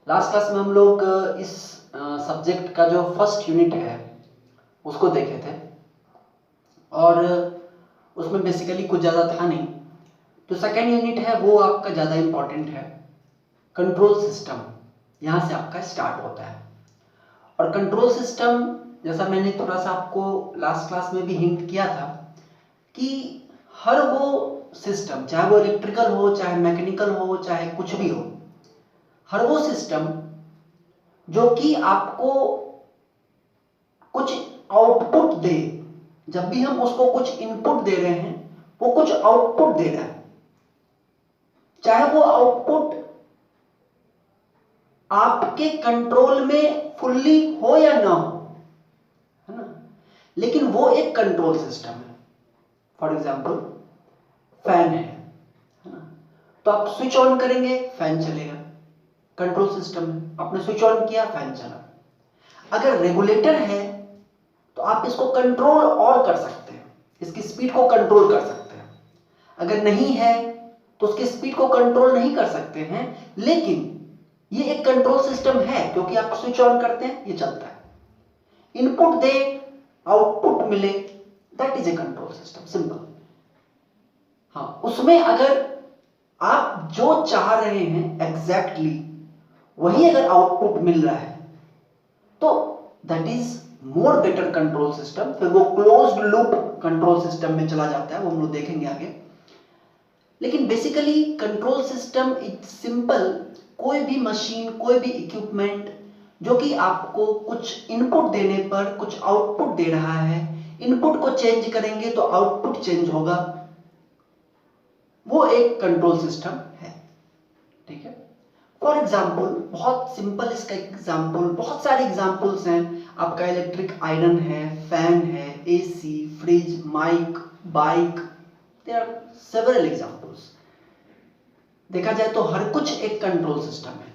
Last class में हम लोग इस सब्जेक्ट का जो फर्स्ट यूनिट है उसको देखे थे और उसमें बेसिकली कुछ ज़्यादा था नहीं। तो सेकेंड यूनिट है वो आपका ज़्यादा इम्पॉर्टेंट है, कंट्रोल सिस्टम। यहाँ से आपका स्टार्ट होता है। और कंट्रोल सिस्टम जैसा मैंने थोड़ा सा आपको लास्ट क्लास में भी हिंट किया था कि हर वो सिस्टम, चाहे वो इलेक्ट्रिकल हो, चाहे मैकेनिकल हो, चाहे कुछ भी हो, हर वो सिस्टम जो कि आपको कुछ आउटपुट दे, जब भी हम उसको कुछ इनपुट दे रहे हैं वो कुछ आउटपुट दे रहा है, चाहे वो आउटपुट आपके कंट्रोल में फुल्ली हो या ना हो, है ना, लेकिन वो एक कंट्रोल सिस्टम है। फॉर एग्जाम्पल फैन है ना, तो आप स्विच ऑन करेंगे फैन चलेगा, कंट्रोल सिस्टम है। आपने स्विच ऑन किया फैन चला। अगर रेगुलेटर है तो आप इसको कंट्रोल और कर सकते हैं, इसकी स्पीड को कंट्रोल कर सकते हैं। अगर नहीं है तो उसकी स्पीड को कंट्रोल नहीं कर सकते हैं, लेकिन ये एक कंट्रोल सिस्टम है क्योंकि आप स्विच ऑन करते हैं ये चलता है। इनपुट दे, आउटपुट मिले, that is a control system, simple. हाँ, उसमें अगर आप जो चाह रहे हैं एग्जैक्टली वही अगर आउटपुट मिल रहा है तो that is more better control system. फिर वो क्लोज्ड लूप कंट्रोल सिस्टम में चला जाता है, वो हम लोग देखेंगे आगे। लेकिन basically control system is simple, कोई भी मशीन, कोई भी इक्विपमेंट जो कि आपको कुछ इनपुट देने पर कुछ आउटपुट दे रहा है, इनपुट को चेंज करेंगे तो आउटपुट चेंज होगा, वो एक कंट्रोल सिस्टम है। ठीक है। फॉर एग्जाम्पल, बहुत सिंपल इसका एग्जाम्पल, बहुत सारे एग्जाम्पल्स हैं। आपका इलेक्ट्रिक आयरन है, फैन है, AC, fridge, mic, bike, there are several examples. देखा जाए तो हर कुछ एक कंट्रोल सिस्टम है।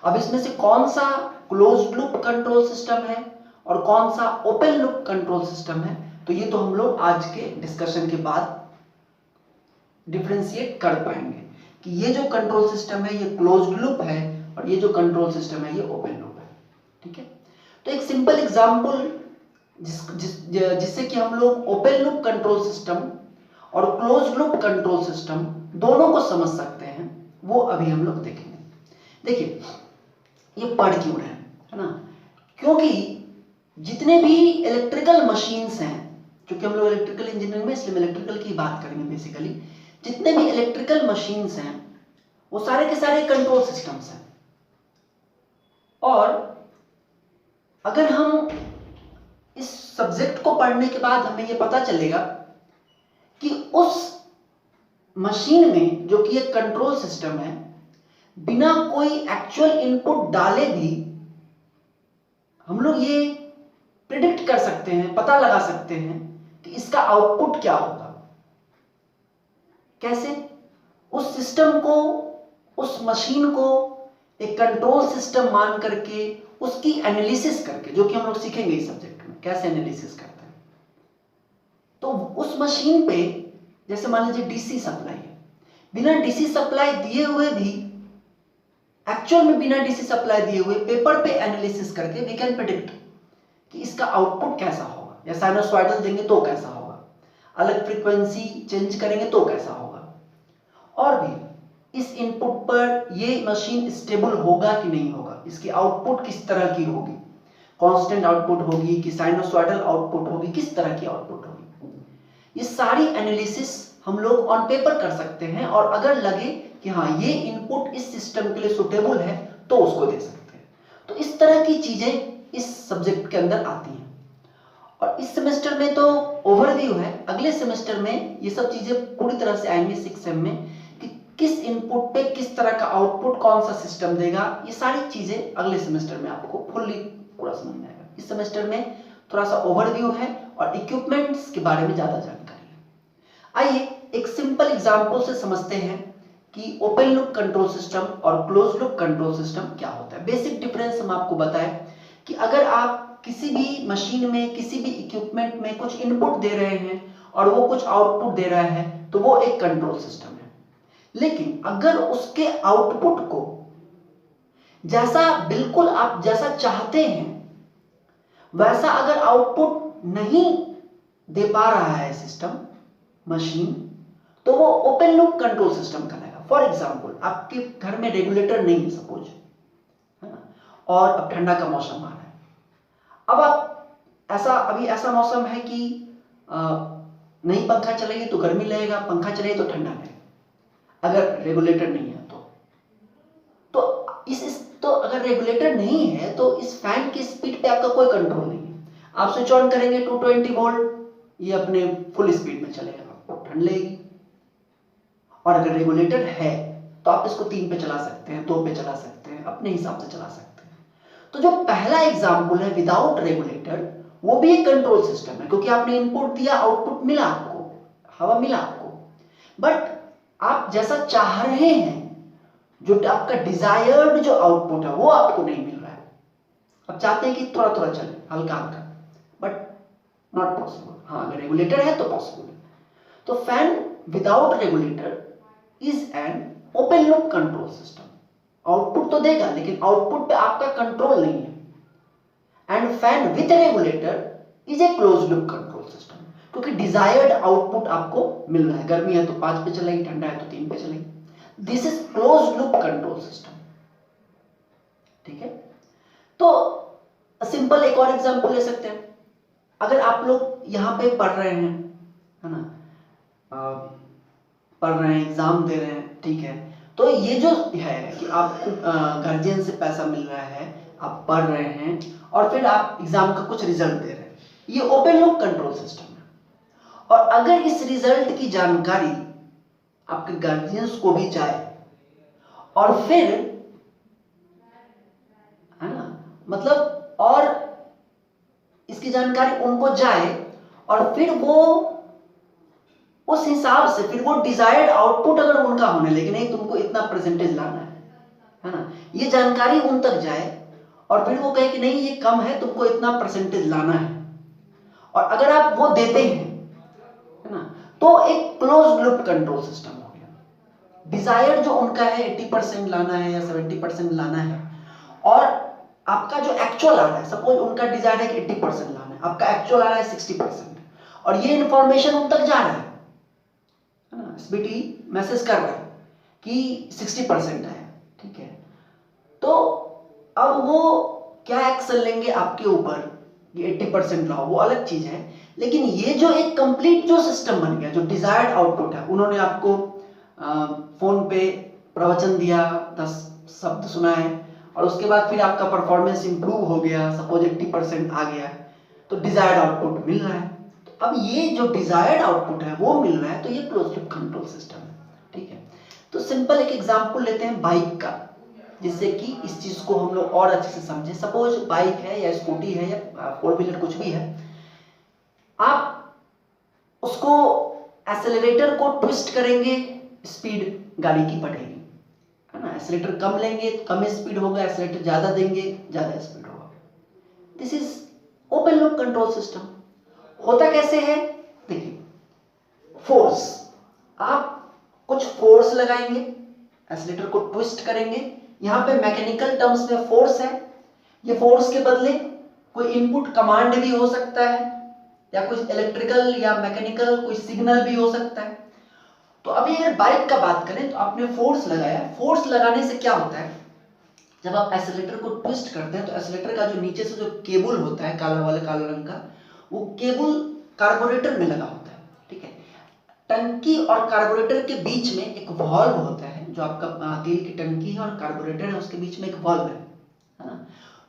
अब इसमें से कौन सा क्लोज्ड लूप कंट्रोल सिस्टम है और कौन सा ओपन लूप कंट्रोल सिस्टम है, तो ये तो हम लोग आज के डिस्कशन के बाद डिफरेंशिएट कर पाएंगे कि ये जो कंट्रोल सिस्टम है ये क्लोज्ड लूप है और ये जो कंट्रोल सिस्टम है ये ओपन लूप है। ठीक है। तो एक सिंपल एग्जांपल जिससे कि हम लोग ओपन लूप कंट्रोल सिस्टम और क्लोज्ड लूप कंट्रोल सिस्टम दोनों को समझ सकते हैं, वो अभी हम लोग देखेंगे। देखिए, ये पढ़ क्यों रहे हैं, है ना, क्योंकि जितने भी इलेक्ट्रिकल मशीन्स हैं, क्योंकि हम लोग इलेक्ट्रिकल इंजीनियरिंग में, इसलिए इलेक्ट्रिकल की बात करेंगे। बेसिकली जितने भी इलेक्ट्रिकल मशीन्स हैं वो सारे के सारे कंट्रोल सिस्टम्स हैं। और अगर हम इस सब्जेक्ट को पढ़ने के बाद हमें ये पता चलेगा कि उस मशीन में जो कि एक कंट्रोल सिस्टम है, बिना कोई एक्चुअल इनपुट डाले भी हम लोग ये प्रिडिक्ट कर सकते हैं, पता लगा सकते हैं कि इसका आउटपुट क्या होगा। कैसे? उस सिस्टम को, उस मशीन को एक कंट्रोल सिस्टम मान करके उसकी एनालिसिस करके, जो कि हम लोग सीखेंगे इस सब्जेक्ट में, कैसे एनालिसिस करते हैं। तो उस मशीन पे जैसे मान लीजिए डीसी सप्लाई है, बिना डीसी सप्लाई दिए हुए भी, एक्चुअल में बिना डीसी सप्लाई दिए हुए पेपर पे एनालिसिस करके वी कैन प्रेडिक्ट कि इसका आउटपुट कैसा होगा, या साइनोसॉइडल देंगे तो कैसा होगा, अलग फ्रीक्वेंसी चेंज करेंगे तो कैसा होगा, और भी इस इनपुट पर ये मशीन स्टेबल होगा कि नहीं होगा, इसकी आउटपुट किस तरह की होगी, कांस्टेंट आउटपुट होगी कि साइनोसॉइडल आउटपुट होगी, किस तरह की आउटपुट होगी। ये सारी एनालिसिस हम लोग ऑन पेपर कर सकते हैं, और अगर लगे कि हाँ ये इनपुट इस सिस्टम के लिए सुटेबल है तो उसको दे सकते हैं। तो इस तरह की चीजें इस सब्जेक्ट के अंदर आती हैं। और इस सेमेस्टर में तो ओवरव्यू है, अगले सेमेस्टर में ये सब चीजें पूरी तरह से आएंगी 6 सेम में, कि किस इनपुट पे किस तरह का आउटपुट कौन सा सिस्टम देगा। ये सारी चीजें अगले सेमेस्टर में आपको फुल्ली पूरा समझ में आएगा। इस सेमेस्टर में थोड़ा सा ओवरव्यू है और इक्विपमेंट्स के बारे में ज्यादा जानकारी है। आइए एक सिंपल एग्जांपल से समझते हैं कि ओपन लूप कंट्रोल सिस्टम और क्लोज लूप कंट्रोल सिस्टम क्या होता है। बेसिक डिफरेंस हम आपको बताएं कि अगर आप किसी भी मशीन में, किसी भी इक्विपमेंट में कुछ इनपुट दे रहे हैं और वो कुछ आउटपुट दे रहा है तो वो एक कंट्रोल सिस्टम है। लेकिन अगर उसके आउटपुट को जैसा बिल्कुल आप जैसा चाहते हैं वैसा अगर आउटपुट नहीं दे पा रहा है सिस्टम मशीन, तो वो ओपन लूप कंट्रोल सिस्टम कहलाएगा। फॉर एग्जांपल आपके घर में रेगुलेटर नहीं है सपोज, है ना, और अब ठंडा का मौसम आ रहा है। अब आप अभी ऐसा मौसम है कि नहीं पंखा चलेगी तो गर्मी लगेगा, पंखा चलेगी तो ठंडा लगेगा, अगर रेगुलेटर नहीं है तो तो अगर रेगुलेटर नहीं है तो इस फैन की स्पीड पे आपका कोई कंट्रोल नहीं है। आप स्विच ऑन करेंगे 220 वोल्ट, ये अपने फुल स्पीड में चलेगा, आपको ठंड लगेगी। और अगर रेगुलेटर है तो आप इसको 3 पे चला सकते हैं, 2 पे चला सकते हैं, अपने हिसाब से चला सकते हैं। तो जो पहला एग्जाम्पल है विदाउट रेगुलेटर, वो भी एक कंट्रोल सिस्टम है, क्योंकि आपने इनपुट दिया, आउटपुट मिला, आपको हवा मिला आपको, बट आप जैसा चाह रहे हैं, जो आपका डिजायर्ड जो आउटपुट है वो आपको नहीं मिल रहा है। आप चाहते हैं कि थोड़ा थोड़ा चले, हल्का हल्का, बट नॉट पॉसिबल। हाँ, अगर रेगुलेटर है तो पॉसिबल है। तो fan without regulator is an open loop control system. Output तो देगा लेकिन आउटपुट पे आपका कंट्रोल नहीं है। And fan with regulator is a close loop control system, क्योंकि डिजायर्ड आउटपुट आपको मिल रहा है। गर्मी है तो 5 पे चलेगी, ठंडा है तो 3 पे चलेगी। This is close loop control system. ठीक है, तो सिंपल एक और एग्जांपल ले सकते हैं। अगर आप लोग यहां पे पढ़ रहे हैं, है ना, पढ़ रहे हैं, एग्जाम दे रहे हैं, ठीक है, तो ये जो है कि आपको गार्जियन से पैसा मिल रहा है, आप पढ़ रहे हैं और फिर आप एग्जाम का कुछ रिजल्ट दे रहे हैं, ये ओपन लूप कंट्रोल सिस्टम है। और अगर इस रिजल्ट की जानकारी आपके गार्जियंस को भी जाए और फिर, है ना, मतलब, और इसकी जानकारी उनको जाए और फिर वो उस हिसाब से फिर वो डिजायर्ड आउटपुट अगर उनका होने लगे, नहीं तुमको इतना परसेंटेज लाना है ना, ये जानकारी उन तक जाए और फिर वो कहे कि नहीं ये कम है, तुमको इतना परसेंटेज लाना है, और अगर आप वो देते हैं, है ना, तो एक क्लोज लूप कंट्रोल सिस्टम हो गया। डिजायर जो उनका है 80% लाना है या 70% लाना है, और आपका जो एक्चुअल आ रहा है, सपोज उनका डिजायर है कि 80% लाना है, आपका एक्चुअल आ रहा है 60%, और ये इंफॉर्मेशन उन तक जा रहा है ना, एसबीटी मैसेज कर रहा है कि 60% आया, ठीक है, तो अब वो क्या एक्शन लेंगे आपके ऊपर, ये 80% लाओ, वो अलग चीज है। लेकिन ये जो एक कंप्लीट जो सिस्टम बन गया, जो डिजायर्ड आउटपुट है, उन्होंने आपको फोन पे प्रवचन दिया, 10 शब्द सुनाए, और उसके बाद फिर आपका परफॉर्मेंस इंप्रूव हो गया, सपोज 80% आ गया, तो डिजायर्ड आउटपुट मिल रहा है। तो अब ये जो डिजायर्ड आउटपुट है वो मिल रहा है, तो ये क्लोज लूप कंट्रोल सिस्टम है। ठीक है, तो सिंपल एक एग्जांपल लेते हैं बाइक का, जिससे कि इस चीज को हम लोग और अच्छे से समझे। सपोज बाइक है या स्कूटी है या 4 व्हीलर कुछ भी है, आप उसको एक्सेलरेटर को ट्विस्ट करेंगे, स्पीड गाड़ी की बढ़ेगी, है ना, एक्सेलरेटर कम लेंगे कम स्पीड होगा, एक्सेलरेटर ज्यादा देंगे ज्यादा स्पीड होगा। This is open loop control system. होता कैसे है, देखिए, फोर्स, आप कुछ फोर्स लगाएंगे, एक्सेलरेटर को ट्विस्ट करेंगे, यहां पे मैकेनिकल टर्म्स में फोर्स है, ये फोर्स के बदले कोई इनपुट कमांड भी हो सकता है, या कुछ इलेक्ट्रिकल या मैकेनिकल कोई सिग्नल भी हो सकता है। तो अभी अगर बाइक का बात करें तो आपने फोर्स लगाया, फोर्स लगाने से क्या होता है, जब आप एक्सेलरेटर को ट्विस्ट करते हैं तो एक्सेलरेटर का जो नीचे से जो केबल होता है काला वाला काला रंग का, वो केबल कार्बोरेटर में लगा होता है। ठीक है, टंकी और कार्बोरेटर के बीच में एक वाल्व होता है, जो आपका तेल की टंकी है और कार्बोरेटर है, उसके बीच में एक वाल्व है ना।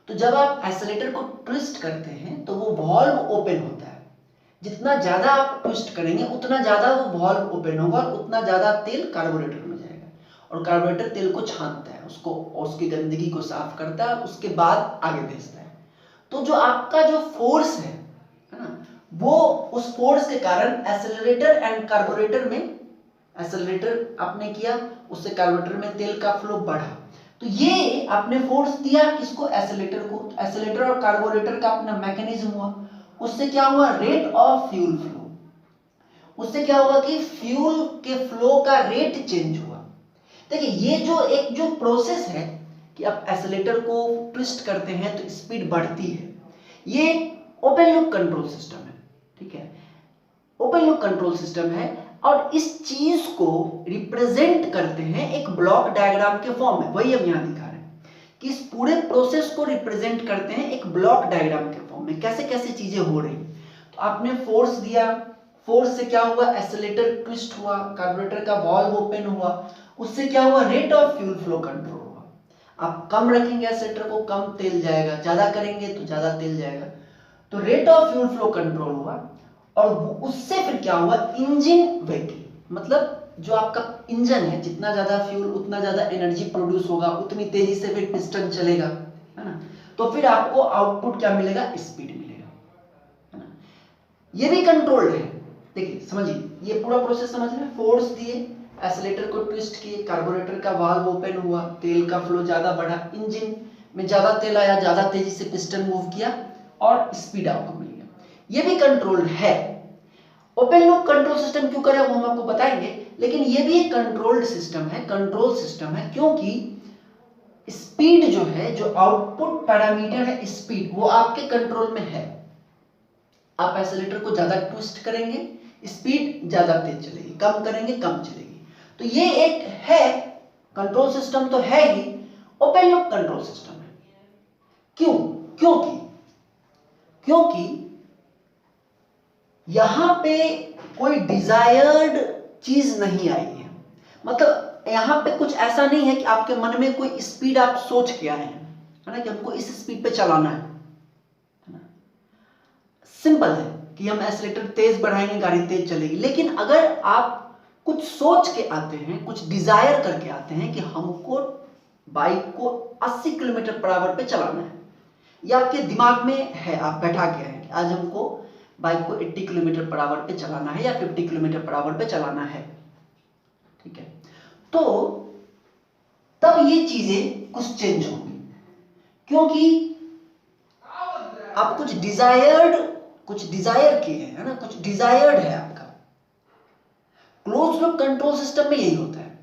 तो जब आप एक्सेलरेटर को ट्विस्ट करते हैं तो वो वाल्व ओपन होता है, जितना ज्यादा आप ट्विस्ट करेंगे उतना ज्यादा वो वाल्व ओपन होगा और उतना ज्यादा तेल कार्बोरेटर में जाएगा, और कार्बोरेटर तेल को छानता है, उसको उसकी गंदगी को साफ करता है, उसके बाद आगे भेजता है। तो जो आपका जो फोर्स है ना, वो उस फोर्स के कारण एक्सेलरेटर एंड कार्बोरेटर में, एक्सेलरेटर आपने किया उससे कार्बोरेटर में तेल का फ्लो बढ़ा, तो ये आपने फोर्स दिया किसको, एक्सेलरेटर को, एक्सेलरेटर और कार्बोरेटर का अपना मैकेनिज्म हुआ, उससे क्या हुआ, रेट ऑफ फ्यूल फ्लो, उससे क्या होगा कि फ्यूल के फ्लो का रेट चेंज हुआ। देखिए ये जो एक जो प्रोसेस है, कि आप एक्सेलेरेटर को ट्विस्ट करते हैं तो स्पीड बढ़ती है। ये ओपन लूप कंट्रोल सिस्टम है, ठीक है, ओपन लूप कंट्रोल सिस्टम है। और इस चीज को रिप्रेजेंट करते हैं एक ब्लॉक डायग्राम के फॉर्म में। वही हम यहां दिखा रहे हैं कि इस पूरे प्रोसेस को रिप्रेजेंट करते हैं एक ब्लॉक डायग्राम के फॉर्म में, कैसे कैसे चीजें हो रही। तो आपने फोर्स दिया, फोर्स से क्या हुआ, एक्सेलेरेटर ट्विस्ट हुआ, कार्बोरेटर का वाल्व ओपन हुआ, उससे क्या हुआ, rate of fuel flow control हुआ। आप कम रखेंगे एक्सेलेरेटर को, कम तेल जाएगा, ज्यादा करेंगे तो ज्यादा तेल जाएगा। तो rate of fuel flow control हुआ। और उससे फिर क्या हुआ, इंजन वेटिंग, मतलब जो आपका इंजन है, जितना ज्यादा फ्यूल उतना ज्यादा एनर्जी प्रोड्यूस होगा, उतनी तेजी से फिर पिस्टन चलेगा, है ना। तो फिर आपको आउटपुट क्या मिलेगा, स्पीड मिलेगा, है ना। ये भी कंट्रोल्ड है। देखिए समझिए, ये पूरा प्रोसेस समझ रहे हैं। फोर्स दिए, एक्सेलेरेटर को ट्विस्ट किए, कार्बोरेटर का वाल्व ओपन हुआ, तेल का फ्लो ज्यादा बढ़ा, इंजन में ज्यादा तेल आया, ज्यादा तेजी से पिस्टन मूव किया और स्पीड आपको मिल गया। ये भी कंट्रोल्ड है। ओपन लूप कंट्रोल सिस्टम क्यों करें वो हम आपको बताएंगे, लेकिन ये भी एक कंट्रोल्ड सिस्टम है, कंट्रोल सिस्टम है, क्योंकि स्पीड जो है, जो आउटपुट पैरामीटर है स्पीड, वो आपके कंट्रोल में है। आप एक्सेलेरेटर को ज्यादा ट्विस्ट करेंगे, स्पीड ज्यादा तेज चलेगी, कम करेंगे कम चलेगी। तो ये एक है कंट्रोल सिस्टम, तो है ही ओपन लूप कंट्रोल सिस्टम है। क्यों, क्योंकि यहां पे कोई डिजायर्ड चीज नहीं आई है। मतलब यहां पे कुछ ऐसा नहीं है कि आपके मन में कोई स्पीड आप सोच के आए हैं, है ना, कि हमको इस स्पीड पे चलाना है ना। सिंपल है कि हम एक्सेलेरेटर तेज बढ़ाएंगे, गाड़ी तेज चलेगी। लेकिन अगर आप कुछ सोच के आते हैं, कुछ डिजायर करके आते हैं कि हमको बाइक को 80 किलोमीटर पर आवर पे चलाना है, या आपके दिमाग में है, आप बैठा के हैं कि आज हमको बाइक को 80 किलोमीटर पर आवर पे चलाना है या 50 किलोमीटर पर आवर पे चलाना है, ठीक है। तो तब ये चीजें कुछ चेंज होंगी, क्योंकि आप कुछ डिजायर किए हैं, है ना, कुछ डिजायर्ड है आपका। क्लोज लूप कंट्रोल सिस्टम में यही होता है,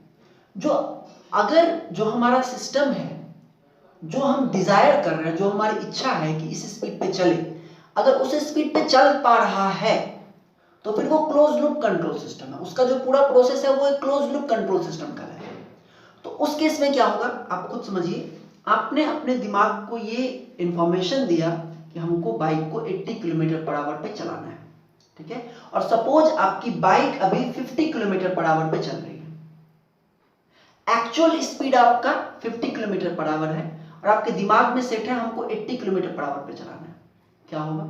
जो हमारा सिस्टम है, जो हम डिजायर कर रहे हैं, जो हमारी इच्छा है कि इस स्पीड पे चले, अगर उस स्पीड पे चल पा रहा है तो फिर वो क्लोज लूप कंट्रोल सिस्टम है। उसका जो पूरा प्रोसेस है वो एक क्लोज लूप कंट्रोल सिस्टम का है। तो उस केस में क्या होगा, आप खुद समझिए। आपने अपने दिमाग को ये इंफॉर्मेशन दिया कि हमको बाइक को 80 किलोमीटर पर आवर पे चलाना है, ठीक है। और सपोज आपकी बाइक अभी 50 किलोमीटर पर आवर पे चल रही है, एक्चुअल स्पीड आपका 50 किलोमीटर पर आवर है और आपके दिमाग में सेट है हमको 80 किलोमीटर पर आवर पे चलाना है। क्या होगा,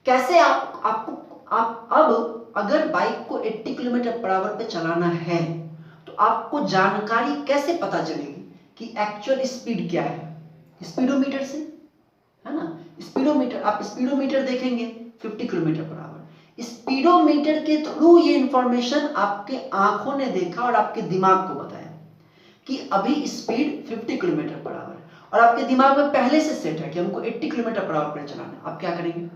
कैसे आप अब अगर बाइक को 80 किलोमीटर पर आवर पे चलाना है तो आपको जानकारी कैसे पता चलेगी कि एक्चुअल स्पीड क्या है, स्पीडोमीटर से, है ना। स्पीडोमीटर, आप स्पीडोमीटर देखेंगे 50 किलोमीटर पर आवर, स्पीडोमीटर के थ्रू ये इंफॉर्मेशन आपके आंखों ने देखा और आपके दिमाग को बताया कि अभी स्पीड 50 किलोमीटर पर आवर, और आपके दिमाग में पहले से सेट है कि हमको 80 किलोमीटर पर आवर पर चलाना है। आप क्या करेंगे,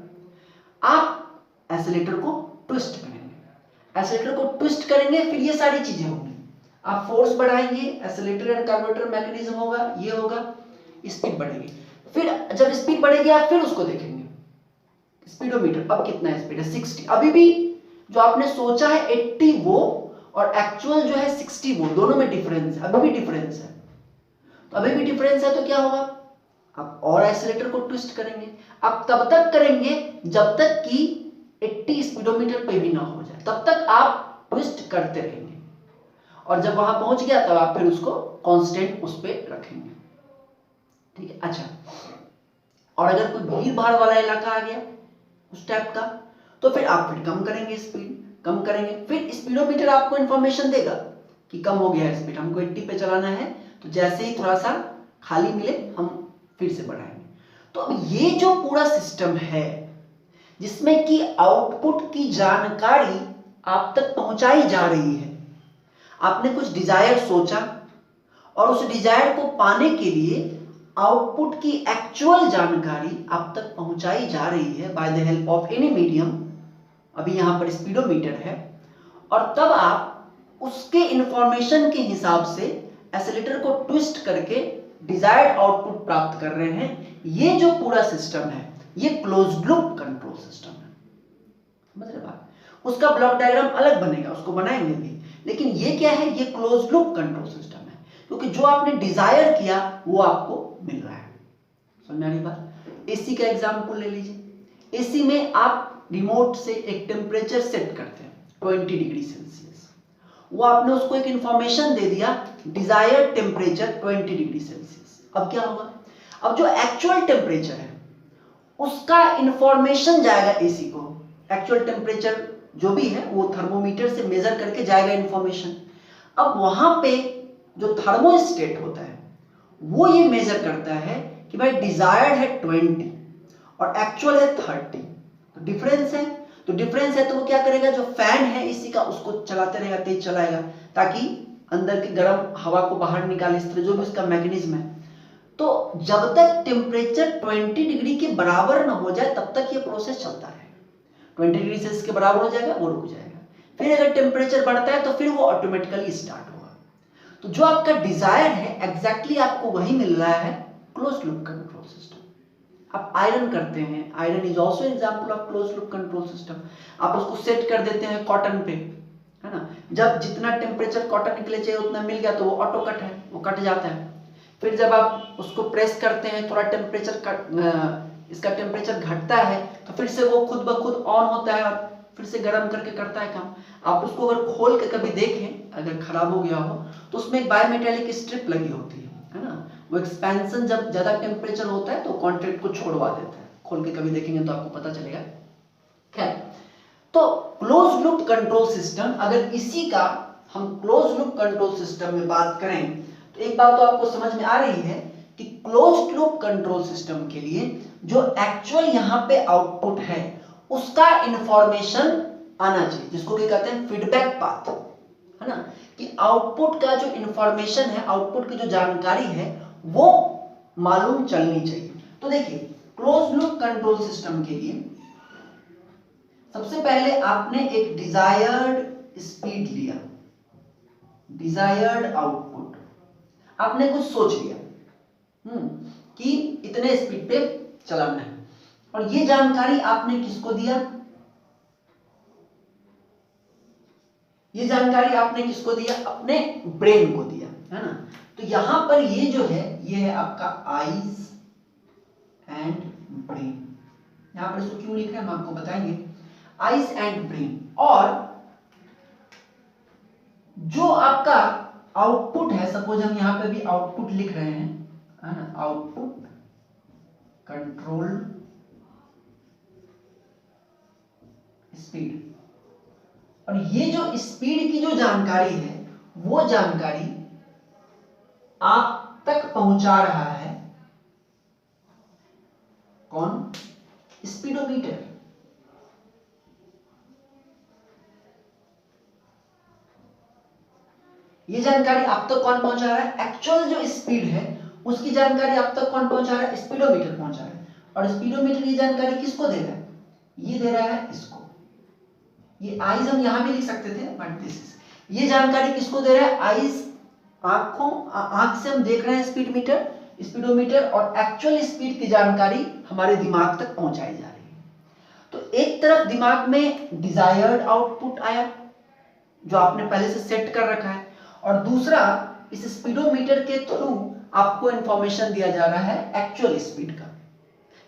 आप एक्सेलेरेटर को ट्विस्ट करेंगे, एक्सेलेरेटर को ट्विस्ट करेंगे, फिर ये सारी चीजें होंगी। आप फोर्स बढ़ाएंगे, एक्सेलेरेटर एंड कार्बोरेटर मैकेनिज्म होगा, ये होगा, स्पीड बढ़ेगी। फिर जब स्पीड बढ़ेगी आप फिर उसको देखेंगे, स्पीडोमीटर अब कितना स्पीड है, 60। अभी भी जो आपने सोचा है 80 वो और एक्चुअल जो है 60 वो, दोनों में डिफरेंस है, अभी भी डिफरेंस है। तो अभी भी डिफरेंस है तो क्या होगा, आप और एक्सेलेरेटर को ट्विस्ट करेंगे। आप तब तक करेंगे जब तक कि 80 स्पीडोमीटर पे भी ना हो जाए, तब तक आप ट्विस्ट करते रहेंगे, और जब वहां पहुंच गया तब आप फिर उसको कांस्टेंट उस पे रखेंगे, ठीक है। अच्छा, और अगर कोई भीड़ भाड़ वाला इलाका आ गया उस टाइप का, तो फिर आप फिर कम करेंगे, स्पीड कम करेंगे, फिर स्पीडोमीटर आपको इंफॉर्मेशन देगा कि कम हो गया है स्पीड, हमको 80 पे चलाना है। तो जैसे ही थोड़ा सा खाली मिले हम फिर से बढ़ाएंगे। तो अब ये जो पूरा सिस्टम है जिसमें कि आउटपुट की जानकारी आप तक पहुंचाई जा रही है, आपने कुछ डिजायर सोचा और उस डिजायर को पाने के लिए आउटपुट की एक्चुअल जानकारी आप तक पहुंचाई जा रही है by the help of any medium, अभी यहां पर स्पीडोमीटर है, और तब आप उसके इंफॉर्मेशन के हिसाब से एक्सेलेरेटर को ट्विस्ट करके डिजायर्ड आउटपुट प्राप्त कर रहे हैं। ये जो पूरा सिस्टम है ये क्लोज्ड लूप कंट्रोल सिस्टम है। समझ रहे बात? उसका ब्लॉक डायग्राम अलग बनेगा, उसको बनाएंगे भी, लेकिन ये क्या है, ये क्लोज्ड लूप कंट्रोल सिस्टम है, क्योंकि जो आपने डिजायर किया वो आपको मिल रहा है। समझ में आ रही बात? एसी का एग्जांपल ले लीजिए। एसी में आप रिमोट से एक टेम्परेचर सेट करते हैं 20 डिग्री सेल्सियस, वो आपने उसको एक इंफॉर्मेशन दे दिया डिजायर्ड टेम्परेचर 20 डिग्री सेल्सियस। अब क्या होगा, अब जो एक्चुअल टेम्परेचर है उसका इंफॉर्मेशन जाएगा एसी को। एक्चुअल टेम्परेचर जो भी है वो थर्मोमीटर से मेजर करके जाएगा इंफॉर्मेशन। अब वहां पे जो थर्मोस्टेट होता है वो ये मेजर करता है कि भाई डिजायर्ड है 20 और एक्चुअल है 30, तो डिफरेंस है। तो डिफरेंस है तो वो क्या करेगा, जो फैन है इसी का उसको चलाते रहेगा, तेज चलाएगा, ताकि अंदर की गर्म हवा को बाहर निकाले, इस तरह जो भी उसका मैकेनिज्म है। तो जब तक टेम्परेचर 20 डिग्री के बराबर ना हो जाए तब तक ये प्रोसेस चलता रहेगा। 20 डिग्री सेल्सियस के बराबर हो जाएगा वो रुक जाएगा, फिर अगर टेम्परेचर बढ़ता है तो फिर वो ऑटोमेटिकली स्टार्ट होगा। तो जो आपका डिजायर है एग्जैक्टली आपको वही मिल रहा है क्लोज्ड लूप कंट्रोल सिस्टम। आप आयरन करते हैं, iron is also example of closed loop control system. आप उसको सेट कर देते हैं कॉटन पे, है ना, जब जितना टेम्परेचर कॉटन के लिए चाहिए उतना मिल गया तो वो ऑटो कट है, वो कट जाता है। फिर जब आप उसको प्रेस करते हैं थोड़ा टेम्परेचर इसका टेम्परेचर घटता है तो फिर से वो खुद ब खुद ऑन होता है और फिर से गर्म करके करता है काम। आप उसको अगर खोल के कभी देखें, अगर खराब हो गया हो तो उसमें एक बायोमेटेलिक स्ट्रिप लगी होती है ना, वो एक्सपेंशन जब ज्यादा टेम्परेचर होता है तो कॉन्टैक्ट को छोड़वा देता है। खोल के कभी देखेंगे तो आपको पता चलेगा। खैर, तो क्लोज लूप कंट्रोल सिस्टम, अगर इसी का हम क्लोज लूप कंट्रोल सिस्टम में बात करें तो एक बात तो आपको समझ में आ रही है कि क्लोज्ड लूप कंट्रोल सिस्टम के लिए जो एक्चुअल यहां पे आउटपुट है उसका इंफॉर्मेशन आना चाहिए, जिसको क्या कहते हैं फीडबैक पाथ, है ना, कि आउटपुट का जो इंफॉर्मेशन है, आउटपुट की जो जानकारी है वो मालूम चलनी चाहिए। तो देखिए क्लोज्ड लूप कंट्रोल सिस्टम के लिए सबसे पहले आपने एक डिजायर्ड स्पीड लिया, डिजायर्ड आउटपुट, आपने कुछ सोच लिया कि इतने स्पीड पे चलाना है, और ये जानकारी आपने किसको दिया, ये जानकारी आपने किसको दिया, अपने ब्रेन को दिया, है ना। तो यहां पर ये जो है ये है आपका आईज एंड ब्रेन। यहां पर इसको क्यों लिख रहे हैं हम आपको बताएंगे, आईज एंड ब्रेन। और जो आपका आउटपुट है, सपोज हम यहां पे भी आउटपुट लिख रहे हैं, है ना, आउटपुट कंट्रोल स्पीड, और ये जो स्पीड की जो जानकारी है वो जानकारी आप तक पहुंचा रहा है कौन, स्पीडोमीटर। ये जानकारी आप तक कौन पहुंचा रहा है, एक्चुअल जो स्पीड है उसकी जानकारी आप तक कौन पहुंचा रहा है, स्पीडोमीटर पहुंचा रहा है। और स्पीडोमीटर की जानकारी किसको दे रहा है, ये दे रहा है इसको। ये आईज हम यहां भी लिख सकते थे बट दिस इज, ये जानकारी किसको दे रहा है, आईज आंख से हम देख रहे हैं स्पीड मीटर, स्पीडोमीटर, और एक्चुअल स्पीड की जानकारी हमारे दिमाग तक पहुंचाई जा रही है। तो एक तरफ दिमाग में डिजायर्ड आउटपुट आया जो आपने पहले से सेट कर रखा है, और दूसरा इस स्पीडोमीटर के थ्रू आपको इंफॉर्मेशन दिया जा रहा है एक्चुअल स्पीड का,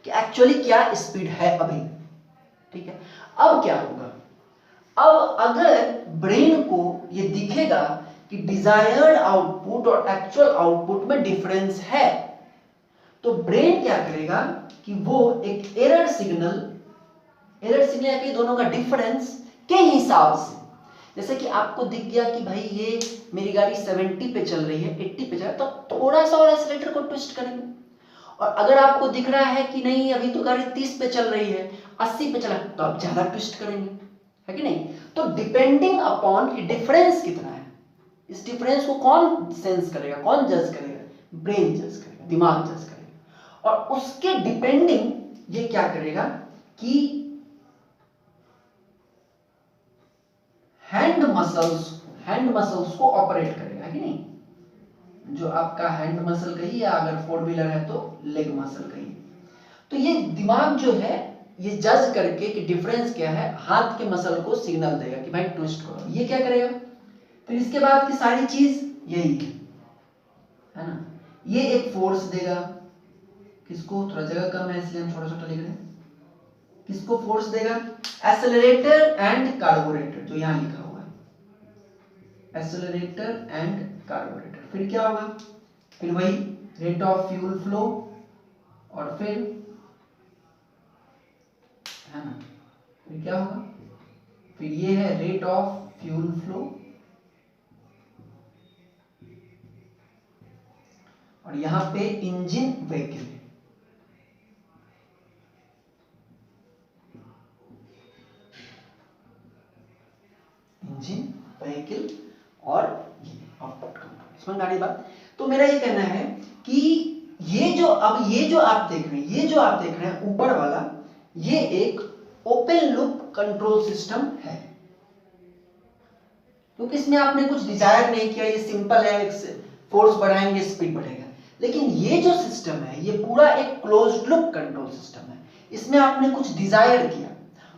कि एक्चुअली क्या स्पीड है अभी। ठीक है, अब क्या होगा, अब अगर ब्रेन को ये दिखेगा कि डिजायर्ड आउटपुट और एक्चुअल आउटपुट में डिफरेंस है, तो ब्रेन क्या करेगा कि वो एक एरर सिग्नल या कि दोनों का डिफरेंस के हिसाब से, जैसे कि आपको दिख गया कि भाई ये मेरी गाड़ी 70 पे चल रही है, 80 पे चल रहा है, तो थोड़ा सा और एक्सीलरेटर को ट्विस्ट करेंगे। और अगर आपको दिख रहा है कि नहीं अभी तो गाड़ी 30 पे चल रही है, 80 पे चला, तो आप ज्यादा ट्विस्ट करेंगे, है कि नहीं। तो डिपेंडिंग अपॉन कि डिफरेंस कितना है, इस डिफरेंस को कौन सेंस करेगा, कौन जज करेगा, ब्रेन जज करेगा, दिमाग जज करेगा। और उसके डिपेंडिंग ये क्या करेगा कि हैंड मसल्स को ऑपरेट करेगा, कि नहीं। जो आपका हैंड मसल कहिए, या अगर 4 व्हीलर है तो लेग मसल कहिए। तो ये दिमाग जो है ये जज करके कि डिफरेंस क्या है, हाथ के मसल को सिग्नल देगा कि भाई ट्विस्ट करो। ये क्या करेगा, फिर इसके बाद की सारी चीज यही है ना। ये एक फोर्स देगा, किसको, थोड़ा जगह कम है इसलिए हम छोटा छोटा लिख रहे हैं, किसको फोर्स देगा, एक्सेलरेटर एंड कार्बोरेटर, जो यहां लिखा हुआ है, एक्सेलरेटर एंड कार्बोरेटर। फिर क्या होगा, फिर वही रेट ऑफ फ्यूल फ्लो, और फिर है ना, फिर क्या होगा, फिर ये है रेट ऑफ फ्यूल फ्लो, और यहां पे इंजन व्हीकल, इंजन व्हीकल और आउटपुट कंट्रोल। समझ में आ रही बात। तो मेरा ये कहना है कि ये जो आप देख रहे हैं, ये जो आप देख रहे हैं ऊपर वाला, ये एक ओपन लूप कंट्रोल सिस्टम है, क्योंकि इसमें आपने कुछ डिजायर नहीं किया, ये सिंपल है, फोर्स बढ़ाएंगे स्पीड बढ़ेगा। लेकिन ये जो सिस्टम है ये पूरा एक क्लोज्ड लूप कंट्रोल सिस्टम है, इसमें आपने कुछ डिजायर किया,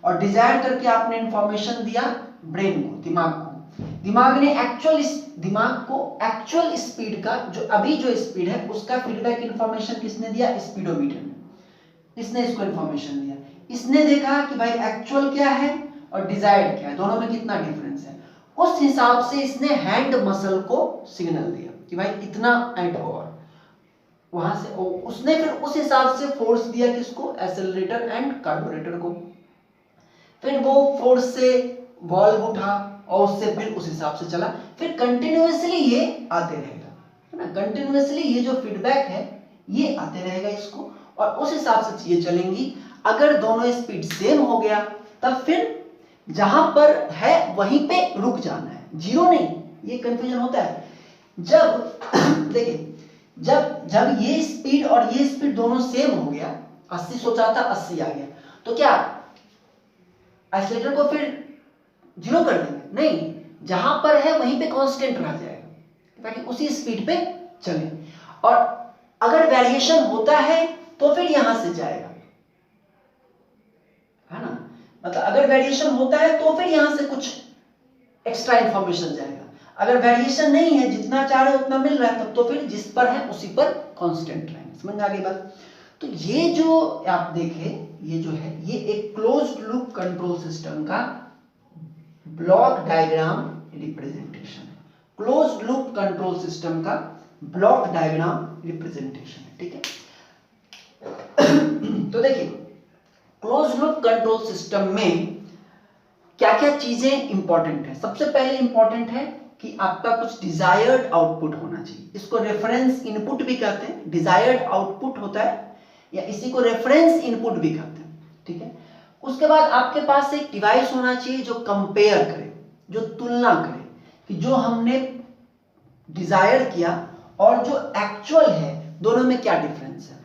और डिजायर करके आपने इंफॉर्मेशन दिया ब्रेन को, दिमाग को, दिमाग ने एक्चुअल स्पीड का, जो अभी जो स्पीड है उसका फीडबैक इंफॉर्मेशन किसने दिया, स्पीडोमीटर ने, इसने इसको इंफॉर्मेशन दिया। इसने देखा कि भाई एक्चुअल क्या है और डिजायर्ड क्या है, दोनों में कितना डिफरेंस है, उस हिसाब से इसने हैंड मसल को सिग्नल दिया कि भाई इतना ऐंठो, और वहां से उसने फिर उस हिसाब से फोर्स दिया किसको, एक्सेलरेटर एंड कार्बोरेटर को। फिर वो फोर्स से वॉल्व उठा और उससे फिर उस हिसाब से चला, फिर कंटिन्यूअसली ये आते रहेगा, है ना, कंटिन्यूअसली ये जो फीडबैक है ये आते रहेगा इसको, और उस हिसाब से चीजें चलेंगी। अगर दोनों स्पीड सेम हो गया तब फिर जहां पर है वहीं पे रुक जाना है, जीरो नहीं। ये कंफ्यूजन होता है जब देखिए, जब ये स्पीड और ये स्पीड दोनों सेम हो गया, 80 सोचा था 80 आ गया, तो क्या एक्सीलरेटर को फिर जीरो कर देंगे, नहीं, जहां पर है वहीं पे कांस्टेंट रह जाएगा ताकि उसी स्पीड पे चले। और अगर वेरिएशन होता है तो फिर यहां से जाएगा, है ना, मतलब अगर वेरिएशन होता है तो फिर यहां से कुछ एक्स्ट्रा इंफॉर्मेशन जाएगा। अगर वेरिएशन नहीं है, जितना चाह रहे उतना मिल रहा है, तब तो फिर जिस पर है उसी पर कांस्टेंट रहेंगे। समझ में आ गई बात। तो ये जो आप देखें, ये जो है ये एक क्लोज्ड लूप कंट्रोल सिस्टम का ब्लॉक डायग्राम रिप्रेजेंटेशन है, क्लोज्ड लूप कंट्रोल सिस्टम का ब्लॉक डायग्राम रिप्रेजेंटेशन है, ठीक है। तो देखिए क्लोज्ड लूप कंट्रोल सिस्टम में क्या क्या चीजें इंपॉर्टेंट है। सबसे पहले इंपॉर्टेंट है कि आपका कुछ डिजायर्ड आउटपुट होना चाहिए, इसको रेफरेंस इनपुट भी कहते हैं, डिजायर्ड आउटपुट होता है, या इसी को रेफरेंस इनपुट भी कहते हैं, ठीक है। उसके बाद आपके पास एक डिवाइस होना चाहिए जो कंपेयर करे, जो तुलना करे कि जो हमने डिजायर किया और जो एक्चुअल है दोनों में क्या डिफरेंस है,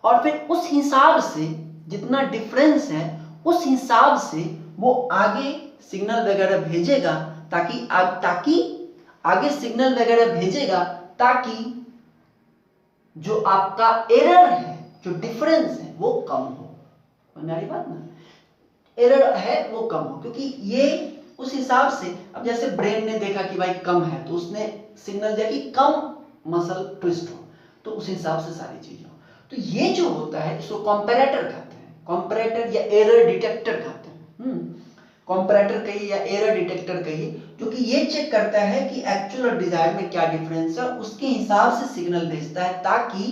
और फिर उस हिसाब से जितना डिफरेंस है उस हिसाब से वो आगे सिग्नल वगैरह भेजेगा, ताकि आगे सिग्नल वगैरह भेजेगा ताकि जो आपका एरर है, जो डिफरेंस है वो कम हो। हमारी बात ना, एरर है वो कम हो, क्योंकि ये उस हिसाब से, अब जैसे ब्रेन ने देखा कि भाई कम है तो उसने सिग्नल दिया कि कम मसल ट्विस्ट हो, तो उस हिसाब से सारी चीजें हो। तो ये जो होता है इसको कंपैरेटर कहते हैं, कंपैरेटर या एरर डिटेक्टर कहते हैं, कंपैरेटर कहिए या एरर डिटेक्टर कहिए, जो कि ये चेक करता है कि एक्चुअल और डिजायर में क्या डिफरेंस है, उसके हिसाब से सिग्नल भेजता है ताकि